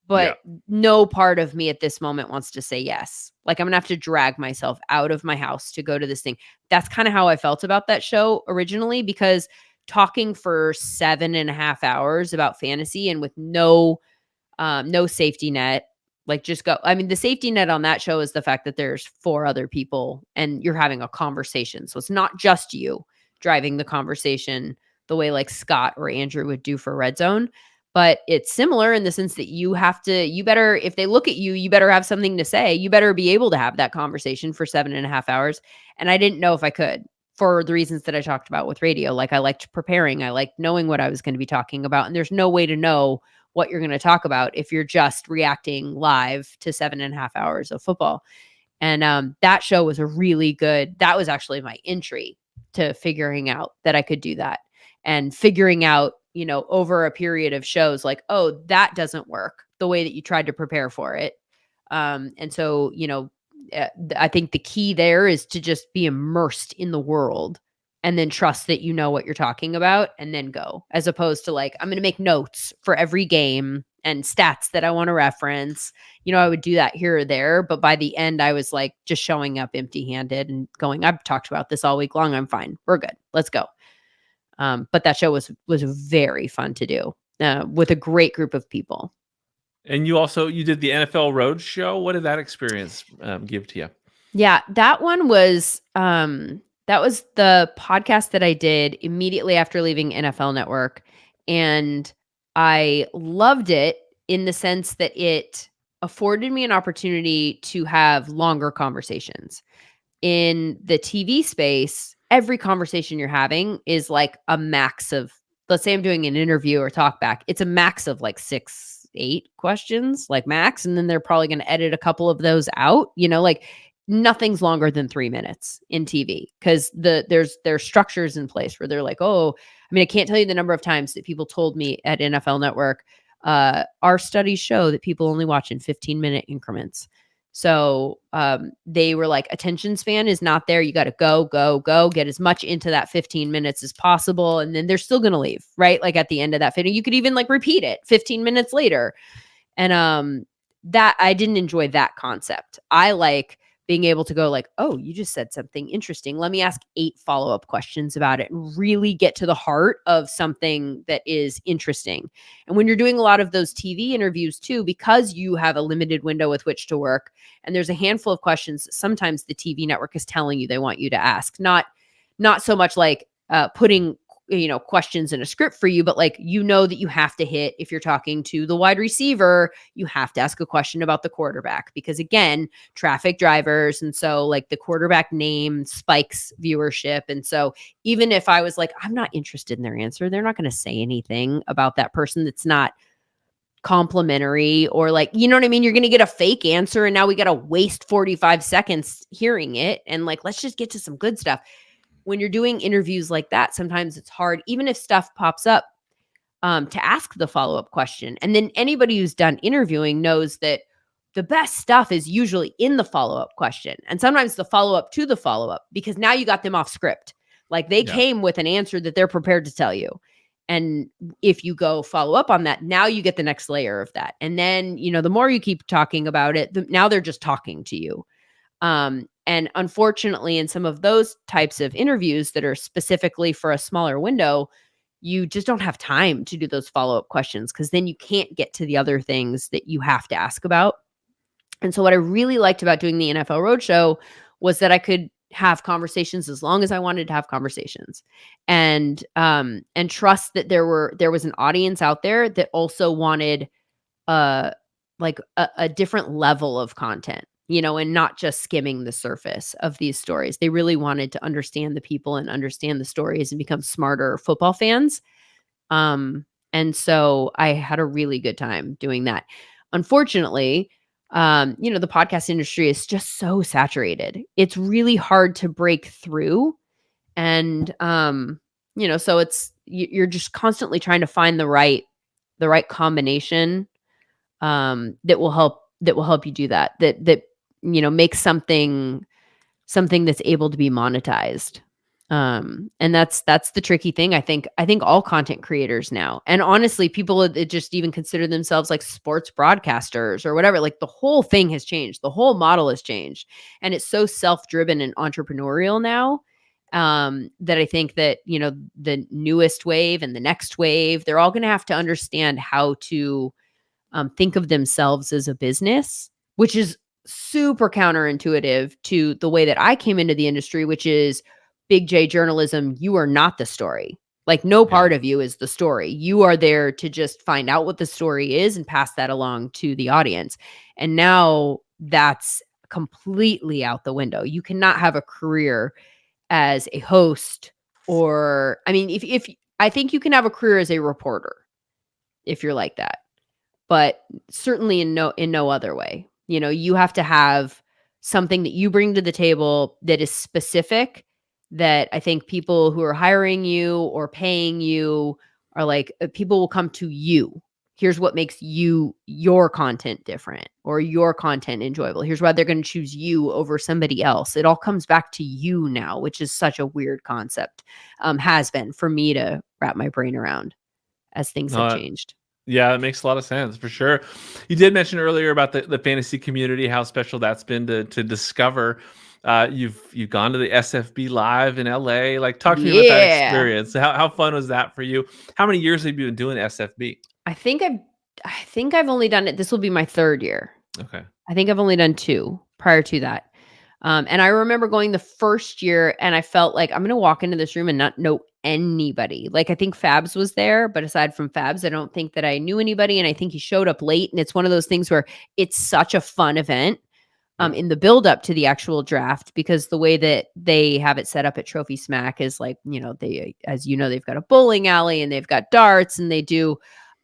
But no part of me at this moment wants to say yes. Like I'm gonna have to drag myself out of my house to go to this thing. That's kind of how I felt about that show originally, because talking for 7.5 hours about fantasy and with no safety net. Like just go. I mean, the safety net on that show is the fact that there's 4 other people and you're having a conversation. So it's not just you driving the conversation the way like Scott or Andrew would do for Red Zone. But it's similar in the sense that you better, if they look at you, you better have something to say. You better be able to have that conversation for 7.5 hours. And I didn't know if I could, for the reasons that I talked about with radio. Like I liked preparing, I liked knowing what I was going to be talking about. And there's no way to know what you're going to talk about if you're just reacting live to 7.5 hours of football. And that show was a really good, that was actually my entry to figuring out that I could do that, and figuring out, over a period of shows, like, oh, that doesn't work the way that you tried to prepare for it. And so, I think the key there is to just be immersed in the world and then trust that you know what you're talking about and then go, as opposed to like, I'm going to make notes for every game and stats that I want to reference. I would do that here or there, but by the end I was like just showing up empty handed and going, I've talked about this all week long. I'm fine. We're good. Let's go. But that show was very fun to do with a great group of people. And you did the NFL Road Show. What did that experience give to you? Yeah, that one was that was the podcast that I did immediately after leaving NFL Network, and I loved it in the sense that it afforded me an opportunity to have longer conversations. In the TV space, every conversation you're having is like a max of, let's say I'm doing an interview or talk back, it's a max of like 6-8 questions, like max. And then they're probably going to edit a couple of those out, like nothing's longer than 3 minutes in TV, because there's structures in place where they're like, oh, I mean, I can't tell you the number of times that people told me at NFL Network, our studies show that people only watch in 15-minute increments. So they were like, attention span is not there. You got to go, get as much into that 15 minutes as possible. And then they're still going to leave, right? Like at the end of that video, you could even like repeat it 15 minutes later. And that I didn't enjoy that concept. I like being able to go like, oh, you just said something interesting. Let me ask 8 follow-up questions about it and really get to the heart of something that is interesting. And when you're doing a lot of those TV interviews too, because you have a limited window with which to work, and there's a handful of questions sometimes the TV network is telling you they want you to ask, not so much like putting questions in a script for you, but like, that you have to hit, if you're talking to the wide receiver, you have to ask a question about the quarterback, because again, traffic drivers. And so like the quarterback name spikes viewership. And so even if I was like, I'm not interested in their answer, they're not going to say anything about that person that's not complimentary, or like, you know what I mean? You're going to get a fake answer. And now we got to waste 45 seconds hearing it. And like, let's just get to some good stuff. When you're doing interviews like that, sometimes it's hard, even if stuff pops up, to ask the follow-up question. And then anybody who's done interviewing knows that the best stuff is usually in the follow-up question. And sometimes the follow-up to the follow-up, because now you got them off script. Like they came with an answer that they're prepared to tell you. And if you go follow up on that, now you get the next layer of that. And then, the more you keep talking about it, now they're just talking to you. And unfortunately, in some of those types of interviews that are specifically for a smaller window, you just don't have time to do those follow-up questions, because then you can't get to the other things that you have to ask about. And so what I really liked about doing the NFL Roadshow was that I could have conversations as long as I wanted to have conversations, and trust that there was an audience out there that also wanted like a different level of content, and not just skimming the surface of these stories. They really wanted to understand the people and understand the stories and become smarter football fans. And so I had a really good time doing that. Unfortunately, the podcast industry is just so saturated. It's really hard to break through. And, so you're just constantly trying to find the right combination, that will help you do that makes something that's able to be monetized. And that's the tricky thing. I think all content creators now, and honestly, people that just even consider themselves like sports broadcasters or whatever, like the whole thing has changed. The whole model has changed. And it's so self-driven and entrepreneurial now, that I think that, the newest wave and the next wave, they're all going to have to understand how to think of themselves as a business, which is super counterintuitive to the way that I came into the industry, which is big J journalism. You are not the story. Like no part of you is the story. You are there to just find out what the story is and pass that along to the audience. And now that's completely out the window. You cannot have a career as a host, or I mean, if I think you can have a career as a reporter if you're like that, but certainly in no other way. You have to have something that you bring to the table that is specific, that I think people who are hiring you or paying you are like, people will come to you. Here's what makes your content different or your content enjoyable. Here's why they're going to choose you over somebody else. It all comes back to you now, which is such a weird concept, has been for me to wrap my brain around as things have changed. Yeah, it makes a lot of sense for sure. You did mention earlier about the fantasy community, how special that's been to discover. You've gone to the SFB live in LA. Like, talk to me about that Yeah. experience. How fun was that for you? How many years have you been doing SFB? I think I've only done it. This will be my third year. Okay. I think I've only done 2 prior to that. And I remember going the first year and I felt like I'm going to walk into this room and not know anybody. Like I think Fabs was there, but aside from Fabs, I don't think that I knew anybody. And I think he showed up late. And it's one of those things where it's such a fun event in the build up to the actual draft, because the way that they have it set up at Trophy Smack is like, as they've got a bowling alley and they've got darts and they do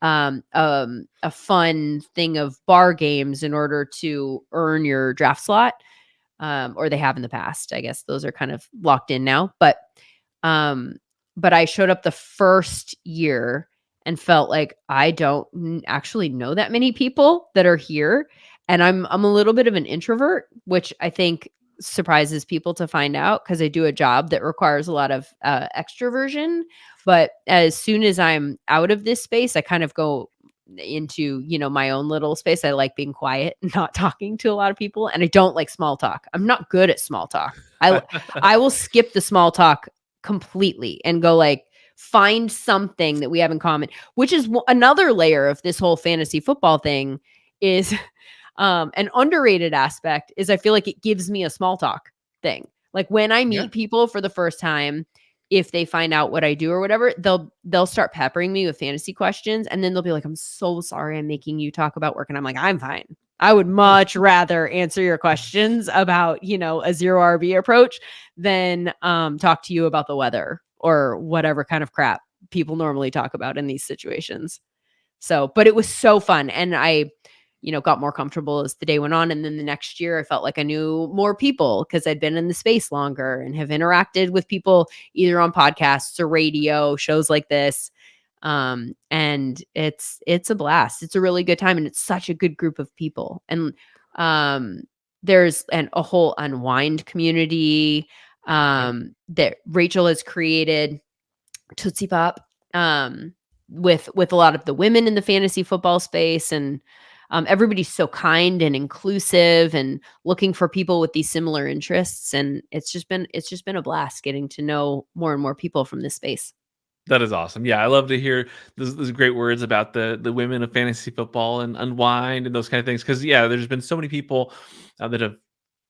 a fun thing of bar games in order to earn your draft slot. Or they have in the past. I guess those are kind of locked in now. But I showed up the first year and felt like I don't actually know that many people that are here. And I'm a little bit of an introvert, which I think surprises people to find out, because I do a job that requires a lot of extroversion. But as soon as I'm out of this space, I kind of go into my own little space. I like being quiet and not talking to a lot of people, and I don't like small talk. I'm not good at small talk. I will skip the small talk completely and go like find something that we have in common, which is another layer of this whole fantasy football thing. Is an underrated aspect is I feel like it gives me a small talk thing. Like when I meet people for the first time, if they find out what I do or whatever, they'll start peppering me with fantasy questions. And then they'll be like, I'm so sorry I'm making you talk about work. And I'm like, I'm fine. I would much rather answer your questions about, a zero RB approach than talk to you about the weather or whatever kind of crap people normally talk about in these situations. So, but it was so fun. And I got more comfortable as the day went on. And then the next year I felt like I knew more people because I'd been in the space longer and have interacted with people either on podcasts or radio shows like this. And it's a blast. It's a really good time. And it's such a good group of people. And there's a whole unwind community that Rachel has created, Tootsie Pop, with a lot of the women in the fantasy football space. And everybody's so kind and inclusive and looking for people with these similar interests. And it's just been a blast getting to know more and more people from this space. That is awesome. Yeah, I love to hear those great words about the women of fantasy football and unwind and those kind of things. Because there's been so many people that have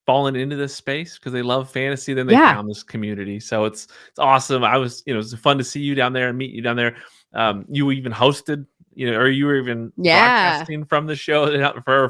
fallen into this space because they love fantasy. Then they found this community. So it's awesome. I was, it was fun to see you down there and meet you down there. You even hosted, or you were even broadcasting from the show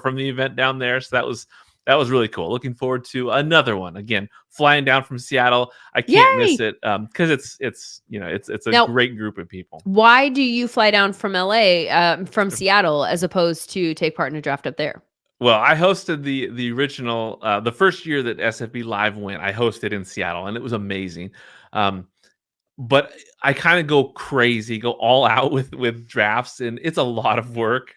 from the event down there. So that was really cool. Looking forward to another one. Again, flying down from Seattle. I can't miss it because it's a great group of people. Why do you fly down from LA, from Seattle, as opposed to take part in a draft up there? Well, I hosted the original, the first year that SFB Live went, I hosted in Seattle, and it was amazing. But I kind of go crazy, go all out with drafts, and it's a lot of work.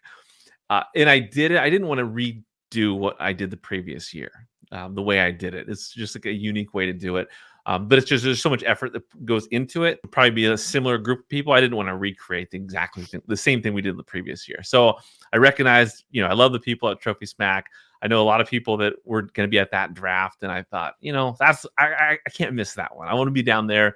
And I did it. I didn't want to redo what I did the previous year, the way I did it. It's just like a unique way to do it. But it's just, there's so much effort that goes into it. It'd probably be a similar group of people. I didn't want to recreate the same thing we did the previous year. So I recognized, I love the people at Trophy Smack. I know a lot of people that were going to be at that draft. And I thought, I can't miss that one. I want to be down there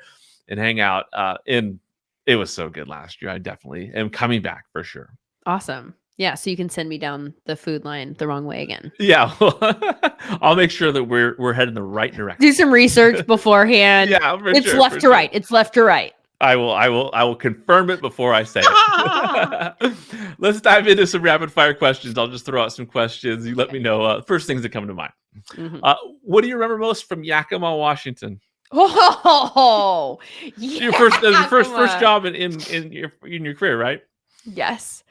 and hang out. And it was so good last year. I definitely am coming back for sure. Awesome. Yeah, so you can send me down the food line the wrong way again. Yeah, I'll make sure that we're heading the right direction. Do some research beforehand. Yeah, it's left to right. It's left to right. I will confirm it before I say it. Let's dive into some rapid fire questions. I'll just throw out some questions. You let me know first things that come to mind. Mm-hmm. What do you remember most from Yakima, Washington? Oh, yeah. Your first job in your career, right? Yes.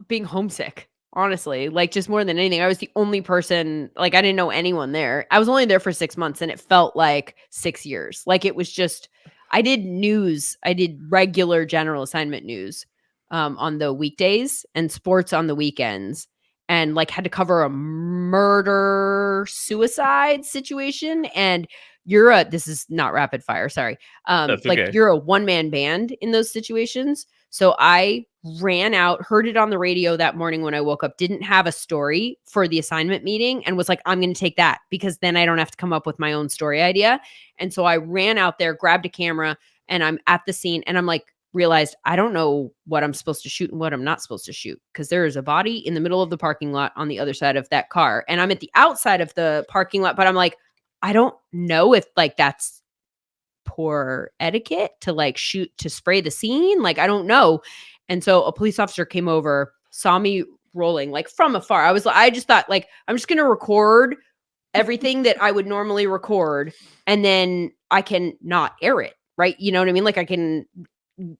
Being homesick, honestly, like just more than anything. I was the only person, like I didn't know anyone there. I was only there for 6 months and it felt like 6 years. Like it was just, I did news. I did regular general assignment news on the weekdays and sports on the weekends, and like had to cover a murder suicide situation. And this is not rapid fire. Sorry. That's like okay. You're a one-man band in those situations. So I ran out, heard it on the radio that morning when I woke up, didn't have a story for the assignment meeting, and was like, I'm going to take that because then I don't have to come up with my own story idea. And so I ran out there, grabbed a camera, and I'm at the scene, and I'm like, realized I don't know what I'm supposed to shoot and what I'm not supposed to shoot, because there is a body in the middle of the parking lot on the other side of that car. And I'm at the outside of the parking lot, but I'm like, I don't know if like that's poor etiquette to like shoot, to spray the scene. Like, I don't know. And so a police officer came over, saw me rolling like from afar. I just thought like, I'm just going to record everything that I would normally record, and then I can not air it. Right. You know what I mean? Like I can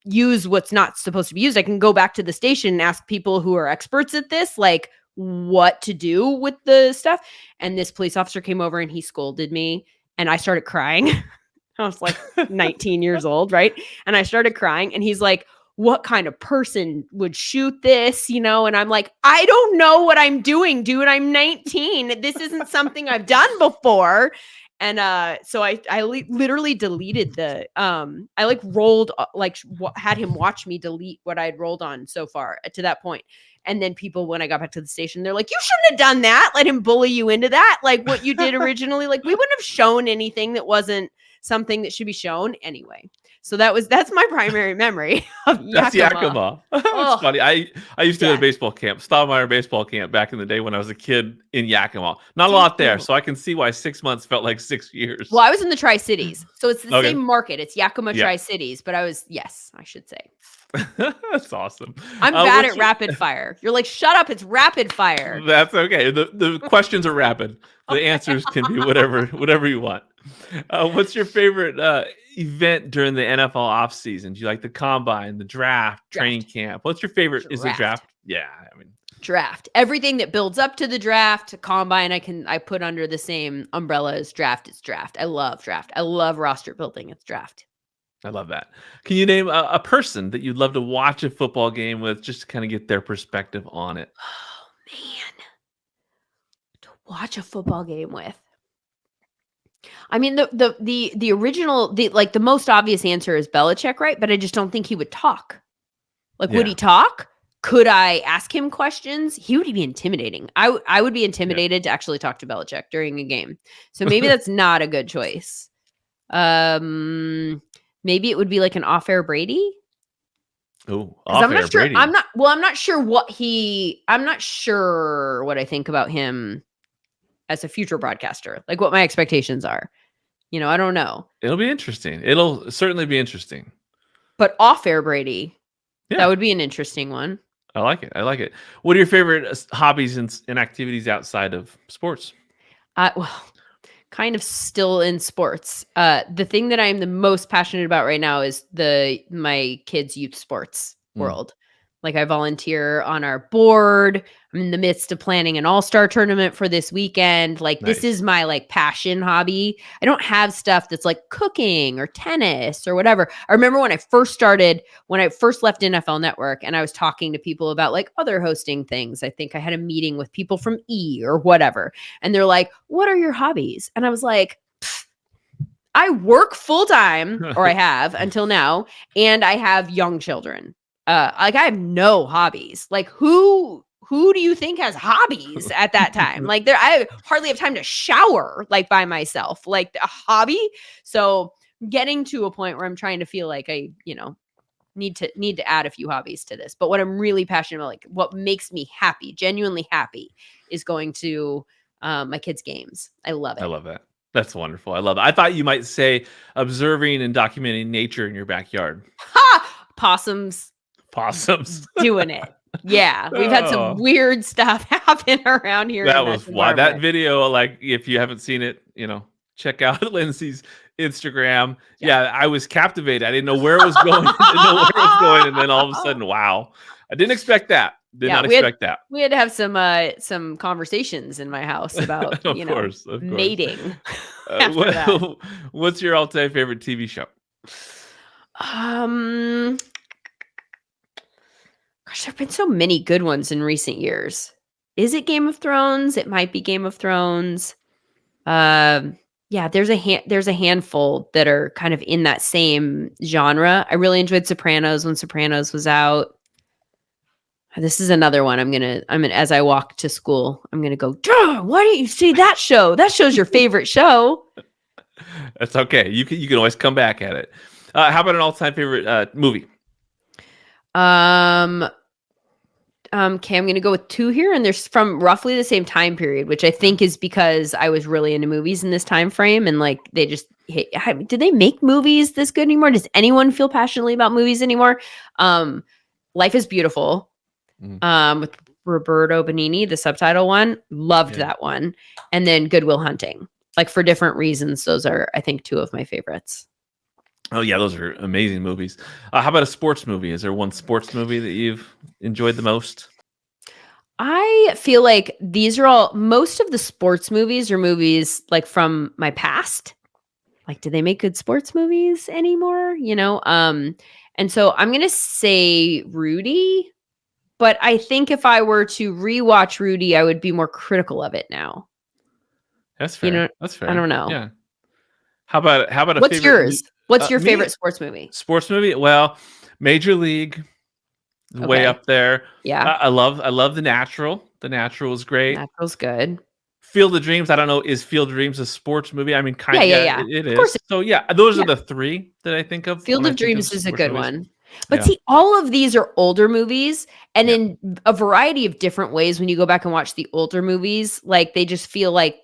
use what's not supposed to be used. I can go back to the station and ask people who are experts at this, like what to do with the stuff. And this police officer came over and he scolded me, and I started crying. I was like 19 years old. Right. And I started crying, and he's like, what kind of person would shoot this? And I'm like, I don't know what I'm doing, dude. I'm 19. This isn't something I've done before. And so I literally deleted I like rolled, had him watch me delete what I'd rolled on so far to that point. And then people, when I got back to the station, they're like, you shouldn't have done that. Let him bully you into that. Like what you did originally, like we wouldn't have shown anything that wasn't something that should be shown anyway. So that's my primary memory of Yakima. That's Yakima. It's funny. I used to go to baseball camp, Stoudemire baseball camp back in the day when I was a kid in Yakima. Not a lot there, so I can see why 6 months felt like 6 years. Well, I was in the Tri-Cities, so it's the same market. It's Yakima Tri-Cities, but I should say. That's awesome. I'm bad at rapid fire. You're like, shut up, it's rapid fire. That's okay. The questions are rapid. The answers can be whatever you want. What's your favorite event during the NFL offseason? Do you like the combine, the draft, training camp? What's your favorite? Is the draft? Yeah, draft. Everything that builds up to the draft, combine, I put under the same umbrella as draft. It's draft. I love draft. I love roster building. It's draft. I love that. Can you name a person that you'd love to watch a football game with, just to kind of get their perspective on it? Oh man, to watch a football game with. I mean, the original, the most obvious answer is Belichick, right? But I just don't think he would talk. Like, would he talk? Could I ask him questions? He would be intimidating. I would be intimidated to actually talk to Belichick during a game. So maybe that's not a good choice. Maybe it would be like an off-air Brady. Oh, off-air Brady. I'm not sure what I think about him as a future broadcaster, like what my expectations are. I don't know. It'll be interesting. It'll certainly be interesting. But off air Brady, Yeah. that would be an interesting one. I like it. I like it. What are your favorite hobbies and activities outside of sports? Well, kind of still in sports. The thing that I am the most passionate about right now is my kids' youth sports world. Like I volunteer on our board. I'm in the midst of planning an all-star tournament for this weekend. Like Nice. this is my like passion hobby. I don't have stuff that's like cooking or tennis or whatever. I remember when I first left NFL Network and I was talking to people about like other hosting things. I think I had a meeting with people from E or whatever. And they're like, "What are your hobbies?" And I was like, I work full time, or I have until now, and I have young children. Like I have no hobbies. Like who do you think has hobbies at that time? Like I hardly have time to shower like by myself, like a hobby. So getting to a point where I'm trying to feel like I, need to add a few hobbies to this. But what I'm really passionate about, like what makes me happy, genuinely happy, is going to my kids' games. I love it. I love that. That's wonderful. I love it. I thought you might say observing and documenting nature in your backyard. Ha! Possums. Doing it. Yeah, we've had some weird stuff happen around here. That was why that video, like if you haven't seen it, check out Lindsay's Instagram. Yeah, I was captivated. I didn't know where it was going. And then all of a sudden, wow. I didn't expect that. Did not expect that. We had to have some conversations in my house about of course. mating. What's your all-time favorite TV show? Gosh, there have been so many good ones in recent years. Is it Game of Thrones? It might be Game of Thrones. Yeah, there's a handful that are kind of in that same genre. I really enjoyed Sopranos when Sopranos was out. This is another one. As I walk to school, I'm gonna go, why didn't you see that show? That show's your favorite show. That's okay. You can always come back at it. How about an all-time favorite movie? Okay, I'm going to go with two here, and they're from roughly the same time period, which I think is because I was really into movies in this time frame, and like they just do they make movies this good anymore? Does anyone feel passionately about movies anymore? Life is Beautiful, with Roberto Benigni, the subtitle one, loved that one, and then Good Will Hunting. Like for different reasons, those are I think two of my favorites. Oh yeah, those are amazing movies. How about a sports movie? Is there one sports movie that you've enjoyed the most? I feel like most of the sports movies are movies like from my past. Like, do they make good sports movies anymore? And so I'm going to say Rudy, but I think if I were to rewatch Rudy, I would be more critical of it now. That's fair. That's fair. I don't know. Yeah. How about a What's favorite yours? What's your favorite sports movie? Sports movie? Well, Major League, way up there. Yeah. I love The Natural. The Natural is great. Natural's good. Field of Dreams. I don't know. Is Field of Dreams a sports movie? I mean, kind of. Yeah. It is. So yeah, those are the three that I think of. Field of Dreams is a good one. But see, all of these are older movies, and in a variety of different ways. When you go back and watch the older movies, like they just feel like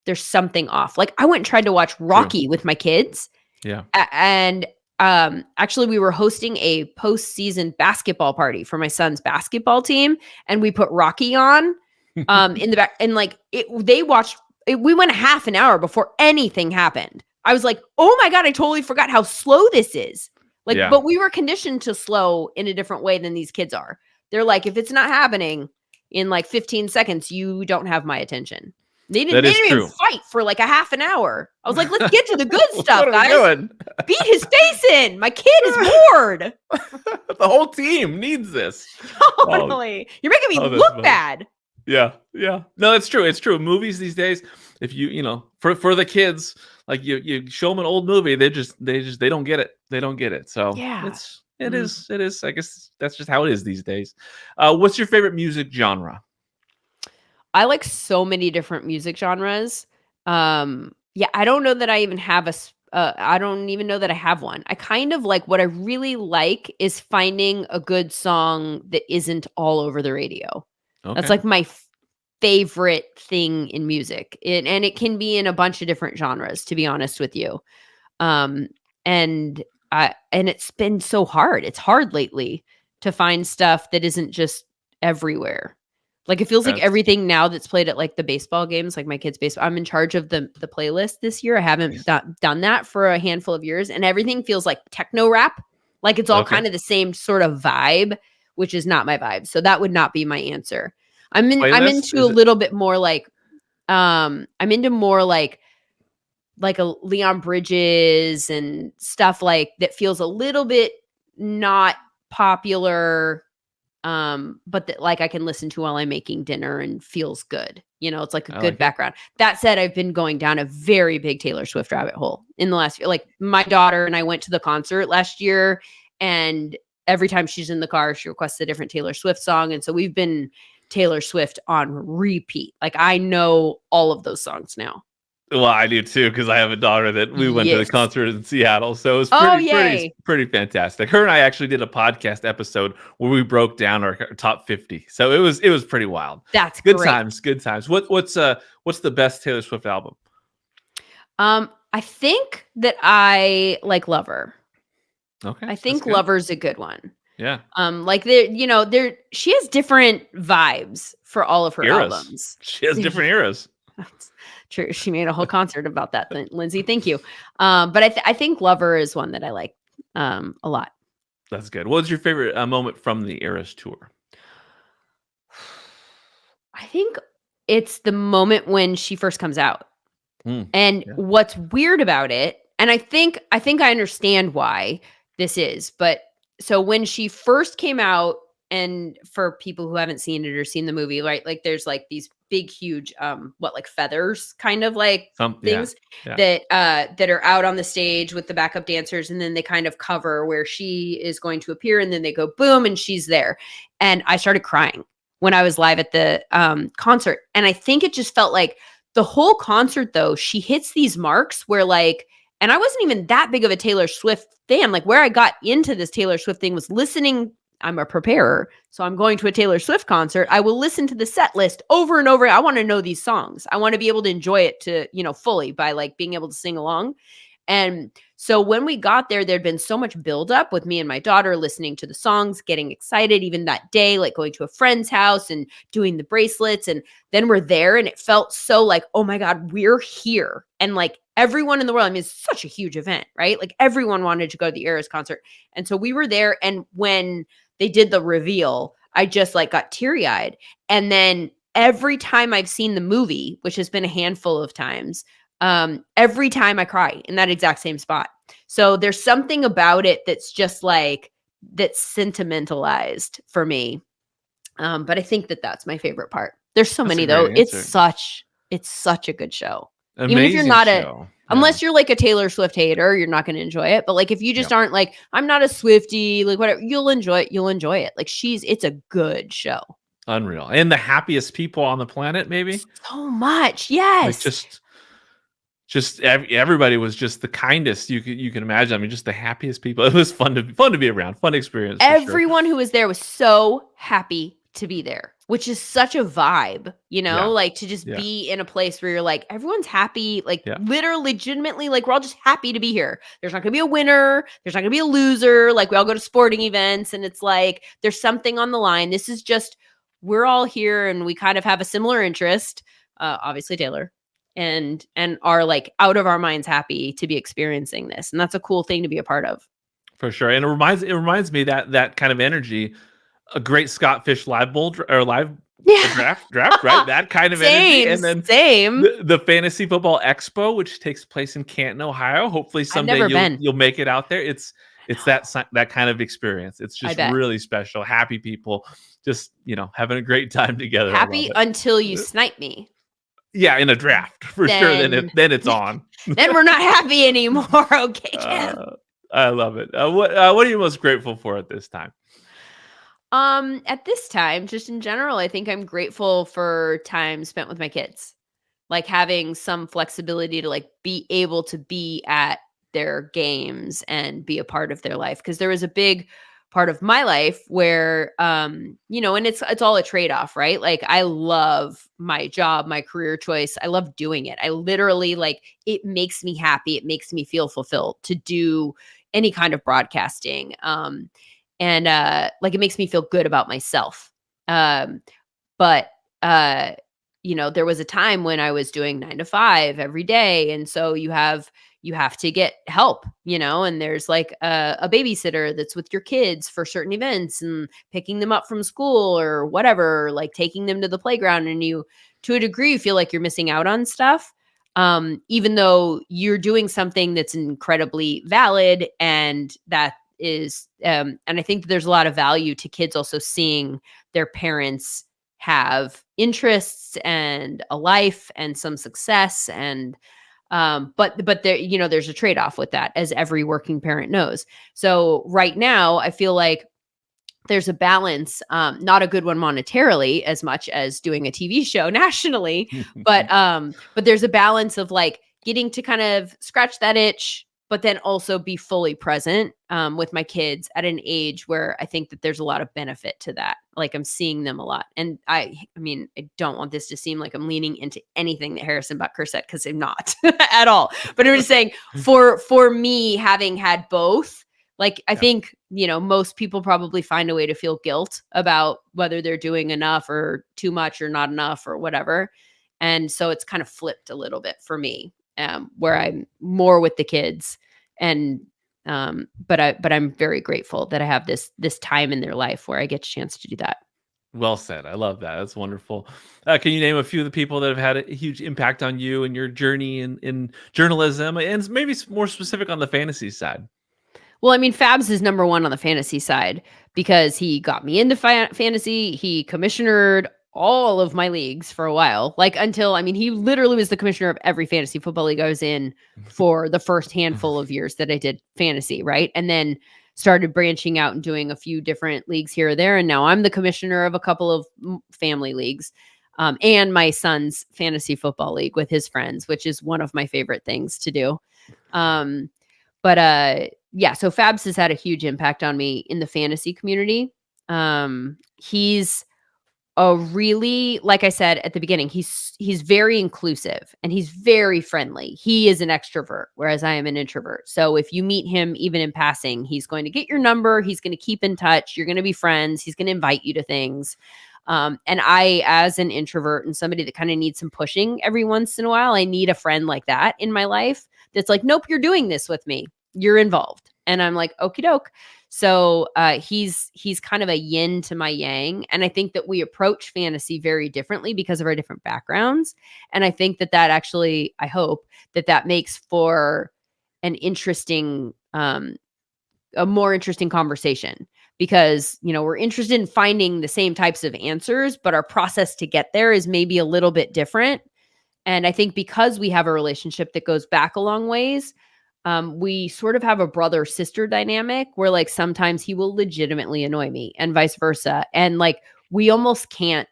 there's something off. Like I went and tried to watch Rocky with my kids. Yeah. And actually we were hosting a postseason basketball party for my son's basketball team, and we put Rocky on in the back, and like they watched it. We went a half an hour before anything happened. I was like, oh my God, I totally forgot how slow this is. Like, but we were conditioned to slow in a different way than these kids are. They're like, if it's not happening in like 15 seconds, you don't have my attention. They didn't even fight for like a half an hour. I was like, let's get to the good stuff, guys. Beat his face in. My kid is bored. The whole team needs this. Totally. You're making me look bad. Yeah. No, it's true. It's true. Movies these days, if you for the kids, like you show them an old movie, they don't get it. They don't get it. So it is. I guess that's just how it is these days. What's your favorite music genre? I like so many different music genres. I don't know that I even have I don't even know that I have one. I kind of like what I really like is finding a good song that isn't all over the radio. Okay. That's like favorite thing in music. And it can be in a bunch of different genres, to be honest with you. Um, and it's been so hard. It's hard lately to find stuff that isn't just everywhere. Like it feels like That's everything now that's played at like the baseball games, like my kids' baseball. I'm in charge of the playlist this year. I haven't done that for a handful of years, and everything feels like techno rap. Like it's all okay. kind of the same sort of vibe, which is not my vibe. So that would not be my answer. I'm Playlist? into Is a it- little bit more like I'm into more like a Leon Bridges and stuff like that feels a little bit not popular, but that like I can listen to while I'm making dinner and feels good. It's like a I good like it. background. That said, I've been going down a very big Taylor Swift rabbit hole in the last year. Like my daughter and I went to the concert last year, and every time she's in the car, she requests a different Taylor Swift song. And so we've been Taylor Swift on repeat. Like I know all of those songs now. Well, I do too, because I have a daughter that we went to the Yes. concert in Seattle, so it was Oh, pretty yay. pretty fantastic. Her and I actually did a podcast episode where we broke down our top 50. So it was pretty wild. That's Good great. times, good times. What's the best Taylor Swift album? I think that I like Lover. Okay. I think that's good. Lover's a good one. Yeah. Like she has different vibes for all of her Eras. albums. She has different eras. That's true. She made a whole concert about that. Lindsay, thank you. But I think Lover is one that I like a lot. That's good. What was your favorite moment from the Eras tour? I think it's the moment when she first comes out. And yeah. what's weird about it, and I think I understand why this is, but so when she first came out, and for people who haven't seen it or seen the movie, right? Like there's like these big, huge, like feathers kind of like things that are out on the stage with the backup dancers. And then they kind of cover where she is going to appear. And then they go boom and she's there. And I started crying when I was live at the concert. And I think it just felt like the whole concert though, she hits these marks where like, and I wasn't even that big of a Taylor Swift fan. Like where I got into this Taylor Swift thing was listening. I'm a preparer. So I'm going to a Taylor Swift concert. I will listen to the set list over and over. I want to know these songs. I want to be able to enjoy it to, fully by like being able to sing along. And so when we got there, there'd been so much buildup with me and my daughter listening to the songs, getting excited even that day, like going to a friend's house and doing the bracelets. And then we're there and it felt so like, oh my God, we're here. And like everyone in the world, I mean, it's such a huge event, right? Like everyone wanted to go to the Eras concert. And so we were there. And when they did the reveal, I just like got teary-eyed. And then every time I've seen the movie, which has been a handful of times, every time I cry in that exact same spot. So there's something about it that's just like, that's sentimentalized for me. But I think that's my favorite part. There's so many though. It's such a good show. Amazing Even if you're not show. unless you're like a Taylor Swift hater, you're not going to enjoy it. But like, if you just aren't like, I'm not a Swiftie, like whatever, you'll enjoy it. You'll enjoy it. Like it's a good show. Unreal. And the happiest people on the planet, maybe so much. Yes. Like just everybody was just the kindest you can imagine. I mean, just the happiest people. It was fun to be around. Fun experience. Everyone who was there was so happy to be there, which is such a vibe, like to just be in a place where you're like, everyone's happy, like literally legitimately, like we're all just happy to be here. There's not gonna be a winner. There's not gonna be a loser. Like we all go to sporting events and it's like, there's something on the line. This is just, we're all here and we kind of have a similar interest. Obviously Taylor and are like out of our minds happy to be experiencing this. And that's a cool thing to be a part of. For sure. And it reminds me that kind of energy, a great Scott Fish live bowl or live draft, right? That kind of energy. And then the Fantasy Football Expo, which takes place in Canton, Ohio. Hopefully someday you'll make it out there. It's that kind of experience. It's just really special. Happy people just, having a great time together. Happy until you snipe me. Yeah, in a draft for sure. Then it's on. Then we're not happy anymore. Okay, Kev. I love it. What are you most grateful for at this time? At this time, just in general, I think I'm grateful for time spent with my kids, like having some flexibility to like be able to be at their games and be a part of their life. Cause there was a big part of my life where, and it's all a trade-off, right? Like I love my job, my career choice. I love doing it. I literally it makes me happy. It makes me feel fulfilled to do any kind of broadcasting. And it makes me feel good about myself. But there was a time when I was doing 9 to 5 every day. And so you have to get help, and there's a babysitter that's with your kids for certain events and picking them up from school or whatever, taking them to the playground. And you, to a degree, feel like you're missing out on stuff. Even though you're doing something that's incredibly valid, and that is, and I think that there's a lot of value to kids also seeing their parents have interests and a life and some success. And but there, there's a trade-off with that, as every working parent knows. So right now I feel like there's a balance, not a good one monetarily as much as doing a TV show nationally, but there's a balance of getting to kind of scratch that itch, but then also be fully present with my kids at an age where I think that there's a lot of benefit to that. I'm seeing them a lot. And I mean, I don't want this to seem like I'm leaning into anything that Harrison Butker said, because I'm not at all. But I'm just saying, for me, having had both, I think, most people probably find a way to feel guilt about whether they're doing enough or too much or not enough or whatever. And so it's kind of flipped a little bit for me, where I'm more with the kids. And but I'm very grateful that I have this time in their life where I get a chance to do that. Well said. I love that. That's wonderful. Can you name a few of the people that have had a huge impact on you and your journey in journalism, and maybe more specific on the fantasy side? Well, I mean, Fabs is number one on the fantasy side because he got me into fantasy. He commissionered all of my leagues for a while, he literally was the commissioner of every fantasy football league I was in for the first handful of years that I did fantasy, right? And then started branching out and doing a few different leagues here or there. And now I'm the commissioner of a couple of family leagues, and my son's fantasy football league with his friends, which is one of my favorite things to do. Yeah, so Fabs has had a huge impact on me in the fantasy community. He's a really, like I said at the beginning, he's very inclusive and he's very friendly. He is an extrovert, whereas I am an introvert. So if you meet him, even in passing, he's going to get your number. He's going to keep in touch. You're going to be friends. He's going to invite you to things. And I, as an introvert and somebody that kind of needs some pushing every once in a while, I need a friend like that in my life. That's like, nope, you're doing this with me. You're involved. And I'm like, okie doke. So he's kind of a yin to my yang. And I think that we approach fantasy very differently because of our different backgrounds. And I think that actually, I hope that makes for an interesting, a more interesting conversation, because, we're interested in finding the same types of answers, but our process to get there is maybe a little bit different. And I think because we have a relationship that goes back a long ways, we sort of have a brother-sister dynamic where sometimes he will legitimately annoy me and vice versa. And we almost can't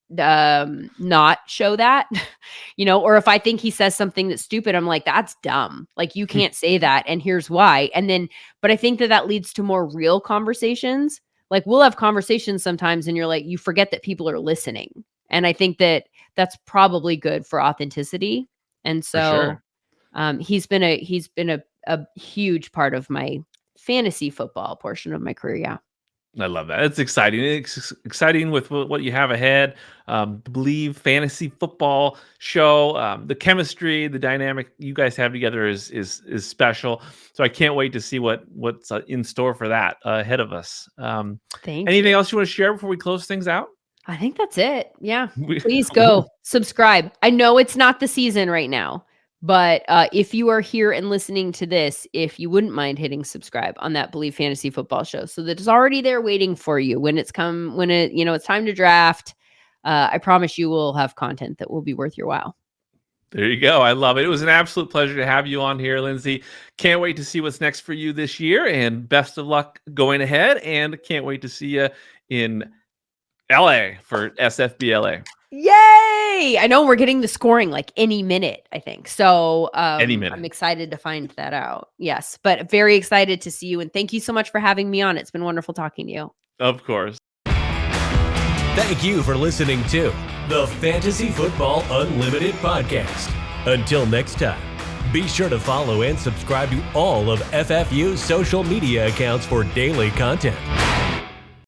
not show that, or if I think he says something that's stupid, I'm like, that's dumb. You can't say that. And here's why. And then, but I think that leads to more real conversations. We'll have conversations sometimes and you're like, you forget that people are listening. And I think that that's probably good for authenticity. And so he's been a huge part of my fantasy football portion of my career. Yeah. I love that. It's exciting. It's exciting with what you have ahead. Believe fantasy football show, the chemistry, the dynamic you guys have together is special. So I can't wait to see what's in store for that ahead of us. Anything else you want to share before we close things out? I think that's it. Yeah. Please go subscribe. I know it's not the season right now, but if you are here and listening to this, if you wouldn't mind hitting subscribe on that Believe Fantasy Football show, so that it's already there waiting for you when it's time to draft. I promise you will have content that will be worth your while. There you go. I love it. It was an absolute pleasure to have you on here, Lindsay. Can't wait to see what's next for you this year, and best of luck going ahead. And can't wait to see you in LA for SFBLA. Yay! Yay! I know we're getting the scoring like any minute, I think. So Any minute. I'm excited to find that out. Yes, but very excited to see you. And thank you so much for having me on. It's been wonderful talking to you. Of course. Thank you for listening to the Fantasy Football Unlimited podcast. Until next time, be sure to follow and subscribe to all of FFU's social media accounts for daily content.